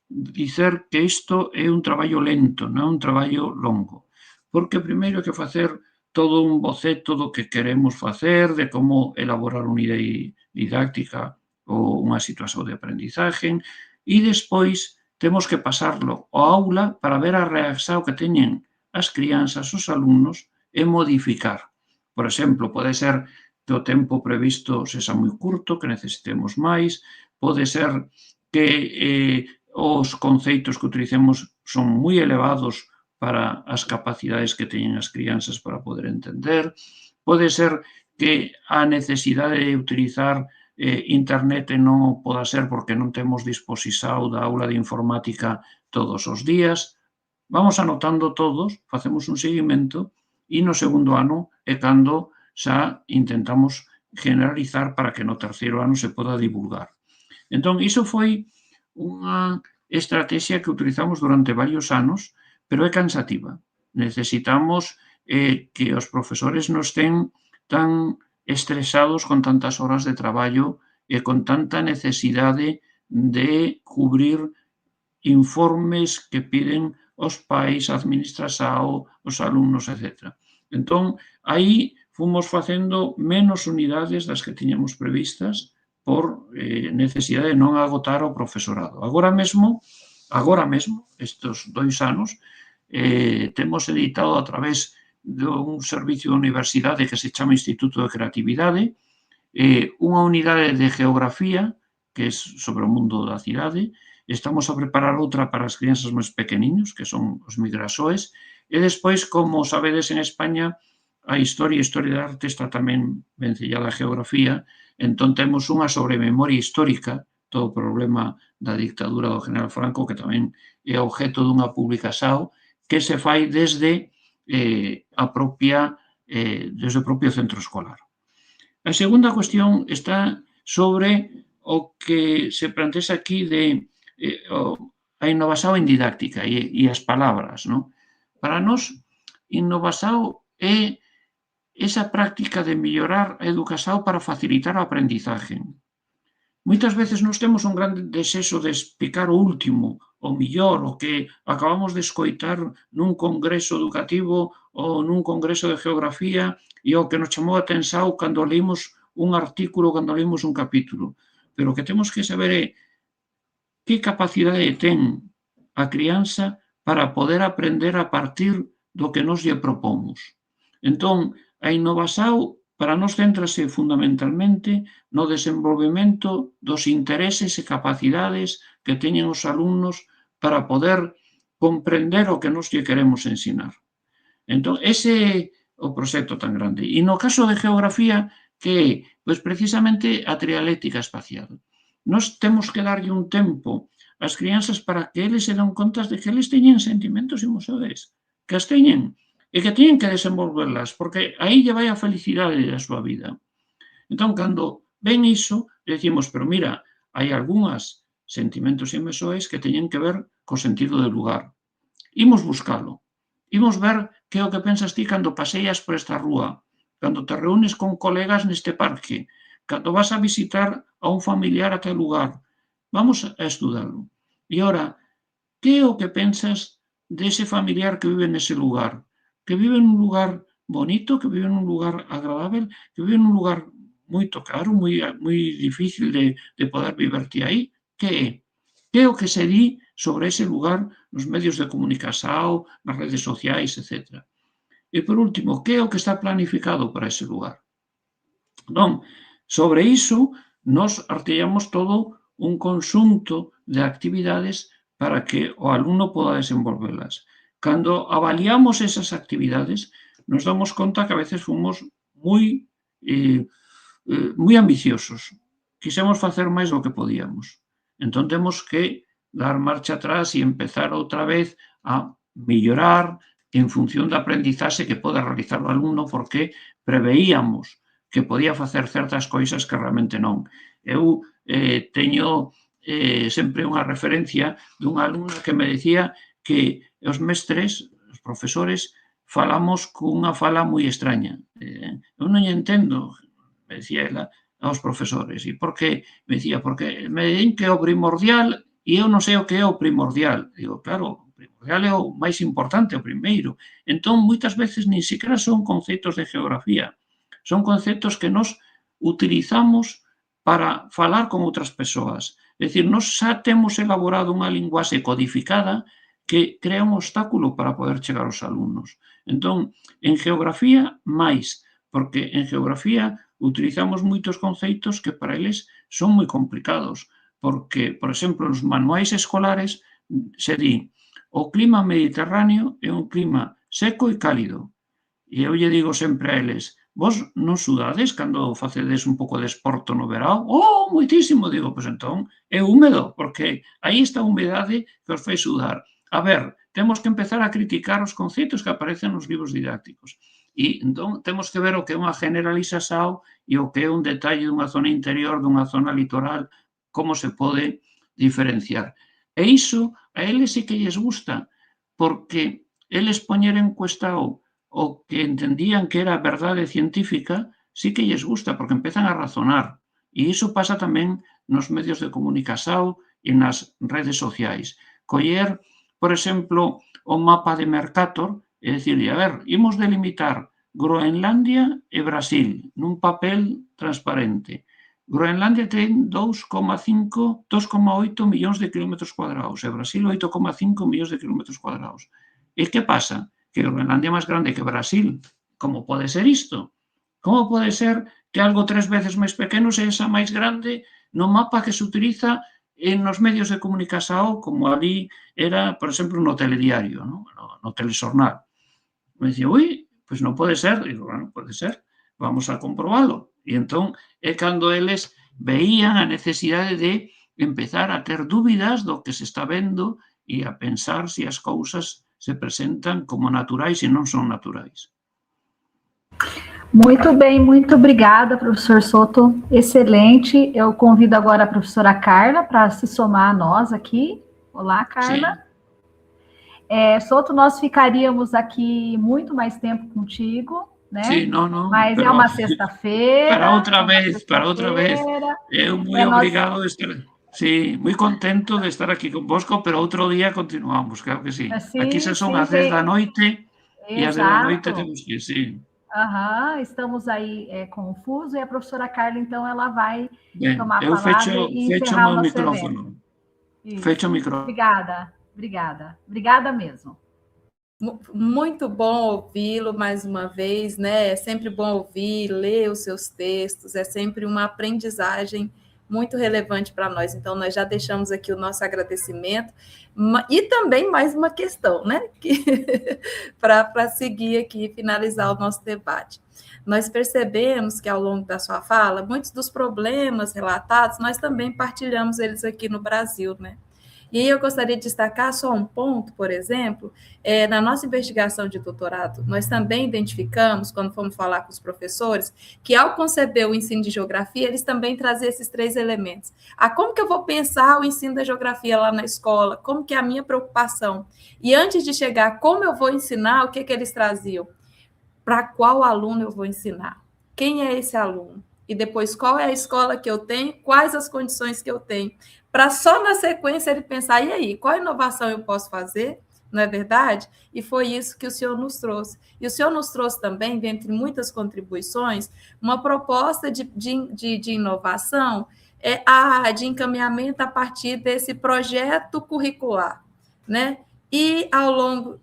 S3: dicer que isto é un traballo lento, non é un traballo longo, porque primeiro hai que facer todo un boceto do que queremos facer, de como elaborar unha idea didáctica ou unha situación de aprendizaje, e despois temos que pasarlo ao aula para ver a reacción que teñen as crianzas, os alumnos, e modificar. Por exemplo, pode ser que o tempo previsto sexa moi curto, que necesitemos máis, pode ser que os conceitos que utilicemos son moi elevados para as capacidades que teñen as crianzas para poder entender. Pode ser que a necesidade de utilizar internet non o poda ser porque non temos disposición da aula de informática todos os días. Vamos anotando todos, facemos un seguimento e no segundo ano é cando xa intentamos generalizar para que no terceiro ano se poda divulgar. Entón, iso foi unha estrategia que utilizamos durante varios anos, pero é cansativa. Necesitamos que os profesores non estén tan estresados con tantas horas de traballo e con tanta necesidade de cubrir informes que piden os pais, a administración, os alumnos, etc. Entón, aí fomos facendo menos unidades das que tiñamos previstas por necesidade de non agotar o profesorado. Agora mesmo, estes 2 anos, temos editado a través dun servicio da universidade que se chama Instituto de Creatividade, unha unidade de geografía, que é sobre o mundo da cidade, estamos a preparar outra para as crianzas máis pequeniños, que son os migrasoes, e despois, como sabedes, en España, a historia da arte está tamén vencellada a geografía, entón temos unha sobre memoria histórica, todo o problema da dictadura do general Franco, que tamén é objeto dunha publicación que se fai desde desde o propio centro escolar. A segunda cuestión está sobre o que se plantea aquí de a innovación en didáctica e as palabras. Para nós, innovación é esa práctica de mellorar a educación para facilitar o aprendizaje. Moitas veces nós temos un grande desexo de explicar o último, o millor, o que acabamos de escoitar nun congreso educativo ou nun congreso de geografía e o que nos chamou a atención cando leímos un artículo, cando leímos un capítulo. Pero o que temos que saber é que capacidade ten a crianza para poder aprender a partir do que nos lle propomos. Entón, a innovación para nós céntrase fundamentalmente no desenvolvemento dos intereses e capacidades que teñen os alumnos para poder comprender o que nos lle queremos ensinar. Entón, ese é o proxecto tan grande. E no caso de geografía, que é? Pois precisamente a trialéctica espacial. Nós temos que darlle un tempo ás crianzas para que eles se dan contas de que eles teñen sentimentos emocionais, que as teñen, e que teñen que desenvolverlas, porque aí lle vai a felicidade da súa vida. Entón, cando ven iso, decimos, pero mira, hai algúns sentimentos emocionais que teñen que ver co sentido de lugar. Imos buscalo. Imos ver que é o que pensas ti cando paseas por esta rúa, cando te reúnes con colegas neste parque, cando vas a visitar a un familiar a aquel lugar. Vamos a estudalo. E ora, que é o que pensas dese familiar que vive nese lugar? Que vive nun lugar bonito, que vive nun lugar agradável, que vive nun lugar moito caro, moi difícil de poder viver ti aí? Que é? Que é o que se di sobre ese lugar nos medios de comunicación, nas redes sociais, etc. E, por último, que é o que está planificado para ese lugar? Non, sobre iso, nos artellamos todo un conxunto de actividades para que o alumno poda desenvolvelas. Cando avaliamos esas actividades, nos damos conta que a veces fomos moi ambiciosos. Quixemos facer máis do que podíamos. Entón, temos que dar marcha atrás e empezar outra vez a mellorar en función da aprendizaxe que pode realizar o alumno, porque preveíamos que podía facer certas cousas que realmente non. Eu teño sempre unha referencia dunha alumna que me decía que os mestres, os profesores, falamos cunha fala moi extraña. Eu non entendo, me decía ela, aos profesores. E por que? Me decía, porque me din que o primordial e eu non sei o que é o primordial. Digo, claro, o primordial é o máis importante, o primeiro. Entón, moitas veces, nin siquiera son conceptos de geografía. Son conceptos que nos utilizamos para falar con outras persoas. É dicir, nos xa temos elaborado unha linguaxe codificada que crea un obstáculo para poder chegar aos alumnos. Entón, en geografía, máis, porque en geografía utilizamos moitos conceitos que para eles son moi complicados, porque, por exemplo, nos manuais escolares se di o clima mediterráneo é un clima seco e cálido. E eu lle digo sempre a eles, vos non sudades cando facedes un pouco de esporto no verao? Oh, moitísimo! Digo, pois entón é húmedo, porque aí está a humedade que os fai sudar. A ver, temos que empezar a criticar os conceitos que aparecen nos libros didácticos. E entón temos que ver o que é unha generalización e o que é un detalle dunha zona interior, dunha zona litoral, como se pode diferenciar. E iso a eles sí que lles gusta, porque eles poñer en cuestión o que entendían que era a verdade científica, sí que lles gusta, porque empezan a razonar. E iso pasa tamén nos medios de comunicación e nas redes sociais. Coller, por exemplo, o mapa de Mercator, é dicir, a ver, imos delimitar Groenlandia e Brasil nun papel transparente. Groenlandia ten 2,8 millóns de kilómetros cuadrados e Brasil 8,5 millóns de kilómetros cuadrados. E que pasa? Que Groenlandia é máis grande que Brasil. Como pode ser isto? Como pode ser que algo 3 veces máis pequeno sexa máis grande no mapa que se utiliza nos medios de comunicación, como ali era, por exemplo, no telediario, no telexornal? Me dicía, ui, pois non pode ser. Digo, bueno, pode ser, vamos a comprobalo. E entón é cando eles veían a necesidade de empezar a ter dúbidas do que se está vendo e a pensar se as cousas se presentan como naturais e non son naturais.
S2: Muito bem, muito obrigada, professor Soto. Excelente. Eu convido agora a professora Carla para se somar a nós aqui. Olá, Carla. Sim. Soto, nós ficaríamos aqui muito mais tempo contigo, né?
S3: Sim, não.
S2: Mas é uma sexta-feira.
S3: Para outra vez. Eu muito obrigado de estar. Sí, moi contento de estar aquí convosco, pero outro día continuamos, claro que sí. Aquí se son as 10 da noite e as 10 da noite temos que ir, sí.
S2: Estamos aí com o fuso e a professora Carla, então, ela vai tomar a palavra e
S3: encerrar o nosso microfone. Fecho o microfone.
S2: Obrigada mesmo.
S1: Muito bom ouvi-lo mais uma vez, né? É sempre bom ouvir, ler os seus textos, é sempre uma aprendizagem muito relevante para nós. Então, nós já deixamos aqui o nosso agradecimento e também mais uma questão, né? Para seguir aqui e finalizar o nosso debate. Nós percebemos que, ao longo da sua fala, muitos dos problemas relatados, nós também partilhamos eles aqui no Brasil, né? E aí eu gostaria de destacar só um ponto, por exemplo, na nossa investigação de doutorado, nós também identificamos, quando fomos falar com os professores, que ao conceber o ensino de geografia, eles também traziam esses 3 elementos. Como que eu vou pensar o ensino da geografia lá na escola? Como que é a minha preocupação? E antes de chegar, como eu vou ensinar, o que eles traziam? Para qual aluno eu vou ensinar? Quem é esse aluno? E depois, qual é a escola que eu tenho? Quais as condições que eu tenho? Para só na sequência ele pensar, e aí, qual inovação eu posso fazer? Não é verdade? E foi isso que o senhor nos trouxe. E o senhor nos trouxe também, dentre muitas contribuições, uma proposta de inovação, de encaminhamento a partir desse projeto curricular, né? E ao longo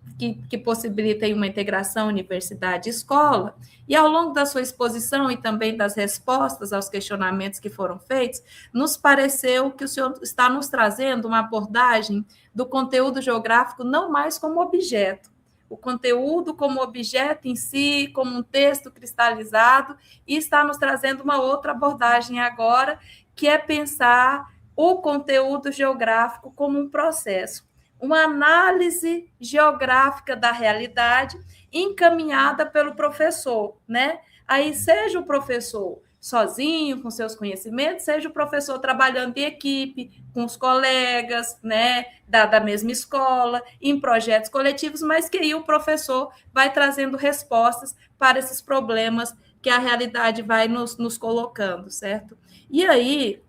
S1: que possibilita uma integração universidade-escola, e ao longo da sua exposição e também das respostas aos questionamentos que foram feitos, nos pareceu que o senhor está nos trazendo uma abordagem do conteúdo geográfico não mais como objeto, o conteúdo como objeto em si, como um texto cristalizado, e está nos trazendo uma outra abordagem agora, que é pensar o conteúdo geográfico como um processo, uma análise geográfica da realidade encaminhada pelo professor, né? Aí, seja o professor sozinho, com seus conhecimentos, seja o professor trabalhando em equipe, com os colegas, né, da mesma escola, em projetos coletivos, mas que aí o professor vai trazendo respostas para esses problemas que a realidade vai nos colocando, certo? E aí,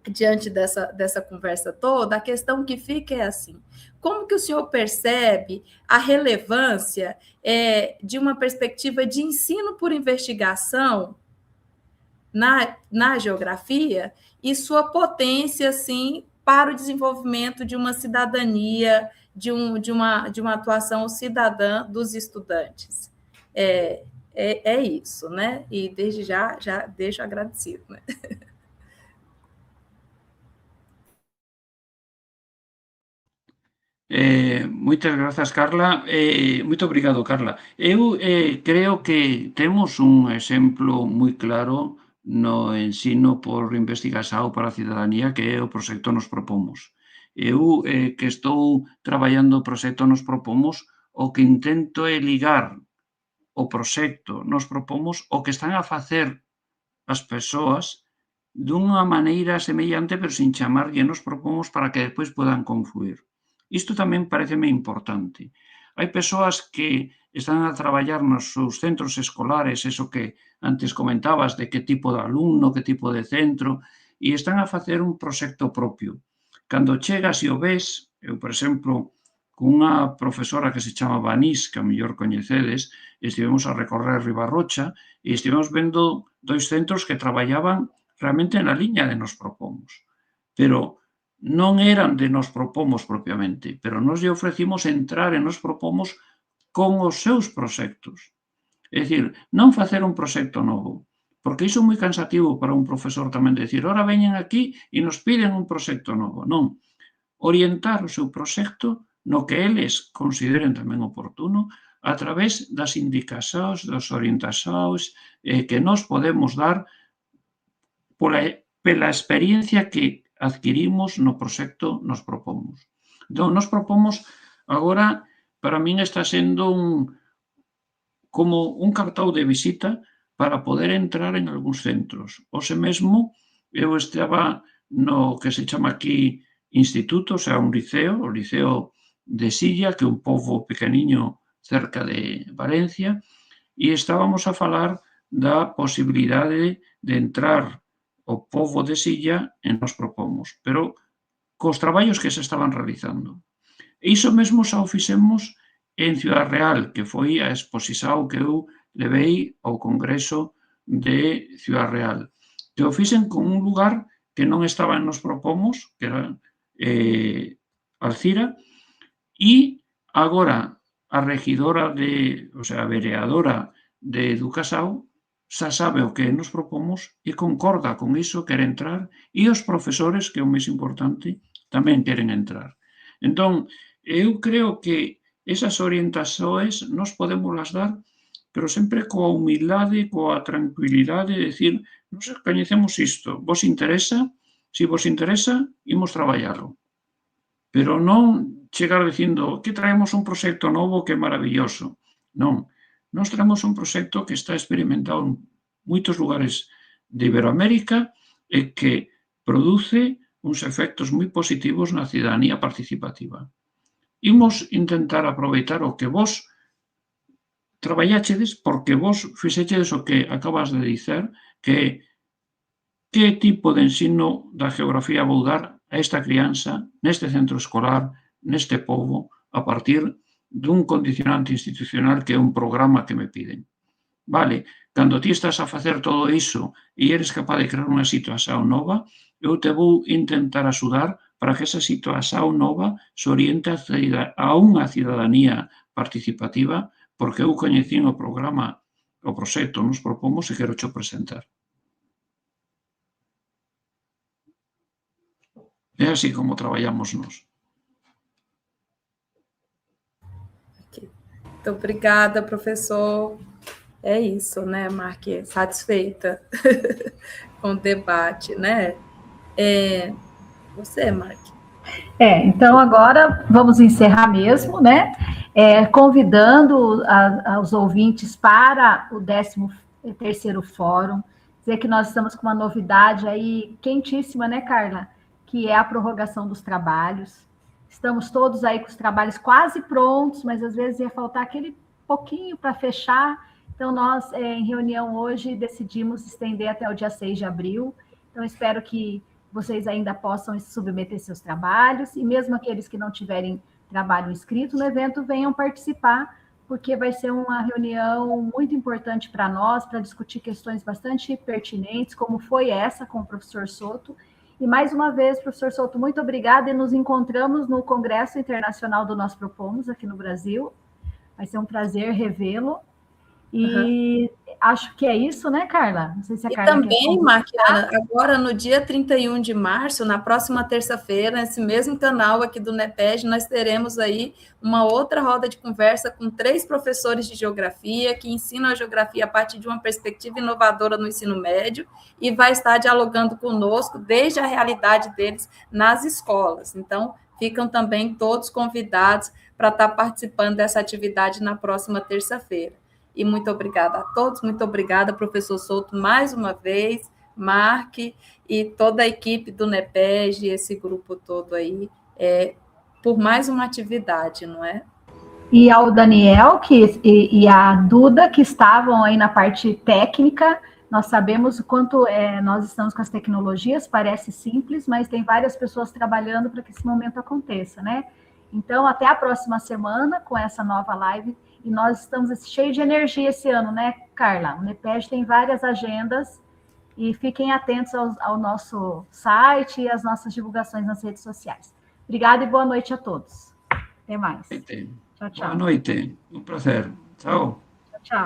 S1: diante dessa conversa toda, a questão que fica é assim: como que o senhor percebe a relevância de uma perspectiva de ensino por investigação na geografia e sua potência, assim, para o desenvolvimento de uma cidadania, de uma atuação cidadã dos estudantes? É isso, né? E desde já deixo agradecido, né?
S3: Moitas grazas, Carla. Moito obrigado, Carla. Eu creo que temos un exemplo moi claro no ensino por investigação para a cidadanía, que é o proxecto Nos Propomos. Eu, que estou traballando o proxecto Nos Propomos, o que intento é ligar o proxecto Nos Propomos o que están a facer as persoas dunha maneira semellante, pero sin chamarlle Nos Propomos, para que despois podan confluir. Isto tamén pareceme importante. Hai persoas que están a traballar nos seus centros escolares, eso que antes comentabas, de que tipo de alumno, que tipo de centro, e están a facer un proxecto propio. Cando chegas e o ves, eu, por exemplo, cunha profesora que se chama Vanís, que a mellor coñecedes, estivemos a recorrer Ribarrocha e estivemos vendo 2 centros que traballaban realmente na liña de Nos Propomos. Pero non eran de Nos Propomos propiamente, pero nos lle ofrecimos entrar en Nos Propomos con os seus proxectos. É dicir, non facer un proxecto novo, porque iso é moi cansativo para un profesor tamén decir, ora veñen aquí e nos piden un proxecto novo. Non, orientar o seu proxecto no que eles consideren tamén oportuno a través das indicacións, das orientacións que nós podemos dar pela experiencia que adquirimos no proxecto Nos Propomos. Entón, Nos Propomos agora, para min, está sendo como un cartón de visita para poder entrar en algúns centros. Hoxe mesmo eu estaba no que se chama aquí instituto, o sea, un liceo, o Liceo de Silla, que é un pobo pequeniño cerca de Valencia, e estábamos a falar da posibilidade de entrar o pobo de Silla en Nos Propomos, pero cos traballos que se estaban realizando. E iso mesmo xa o fixemos en Ciudad Real, que foi a exposición que eu levei ao Congreso de Ciudad Real, que o fixen con un lugar que non estaba en Nos Propomos, que era Alcira, e agora a regidora o sea, a vereadora de Educación xa sabe o que Nos Propomos e concorda con iso, quere entrar, e os profesores, que é o máis importante, tamén queren entrar. Entón, eu creo que esas orientacións nos podemos las dar, pero sempre coa humildade, coa tranquilidade de decir, nos coñecemos isto, vos interesa? Se vos interesa, imos traballalo. pero non chegar dicindo que traemos un proxecto novo que é maravilloso. Non, nós traemos un proxecto que está experimentado en moitos lugares de Iberoamérica e que produce uns efectos moi positivos na cidadanía participativa. Imos intentar aproveitar o que vos traballáchedes, porque vos fixechedes o que acabas de dicer, que que tipo de ensino da geografía vou dar a esta crianza neste centro escolar, neste pobo, a partir dun condicionante institucional que é un programa que me piden. Vale, cando ti estás a facer todo iso e eres capaz de crear unha situación nova, eu te vou intentar axudar para que esa situación nova se oriente a unha cidadanía participativa, porque eu coñecín o programa, o proxecto nos propomos e quero xo presentar. É así como traballamos nós.
S1: Muito obrigada, professor. É isso, né, Marque? Satisfeita com o debate, né? Você, Marque.
S2: Então agora vamos encerrar mesmo, né? Convidando os ouvintes para o 13º Fórum, dizer que nós estamos com uma novidade aí quentíssima, né, Carla? Que é a prorrogação dos trabalhos. Estamos todos aí com os trabalhos quase prontos, mas às vezes ia faltar aquele pouquinho para fechar. Então, nós, em reunião hoje, decidimos estender até o dia 6 de abril. Então, espero que vocês ainda possam submeter seus trabalhos, e mesmo aqueles que não tiverem trabalho inscrito no evento, venham participar, porque vai ser uma reunião muito importante para nós, para discutir questões bastante pertinentes, como foi essa com o professor Souto. E, mais uma vez, professor Souto, muito obrigada, e nos encontramos no Congresso Internacional do Nós Propomos, aqui no Brasil. Vai ser um prazer revê-lo. E acho que é isso, né, Carla? Não sei se a Carla
S1: também, Marquiana, agora no dia 31 de março, na próxima terça-feira, nesse mesmo canal aqui do NEPEJ, nós teremos aí uma outra roda de conversa com 3 professores de geografia que ensinam a geografia a partir de uma perspectiva inovadora no ensino médio e vai estar dialogando conosco desde a realidade deles nas escolas. Então, ficam também todos convidados para estar participando dessa atividade na próxima terça-feira. E muito obrigada a todos, muito obrigada, professor Souto, mais uma vez, Marque e toda a equipe do NEPEJ, esse grupo todo aí, por mais uma atividade, não é?
S2: E ao Daniel e a Duda, que estavam aí na parte técnica. Nós sabemos o quanto nós estamos com as tecnologias, parece simples, mas tem várias pessoas trabalhando para que esse momento aconteça, né? Então, até a próxima semana com essa nova live. E nós estamos cheios de energia esse ano, né, Carla? O NEPEJ tem várias agendas e fiquem atentos ao nosso site e às nossas divulgações nas redes sociais. Obrigada e boa noite a todos. Até mais.
S3: Tchau, tchau. Boa noite. Um prazer. Tchau.
S2: Tchau.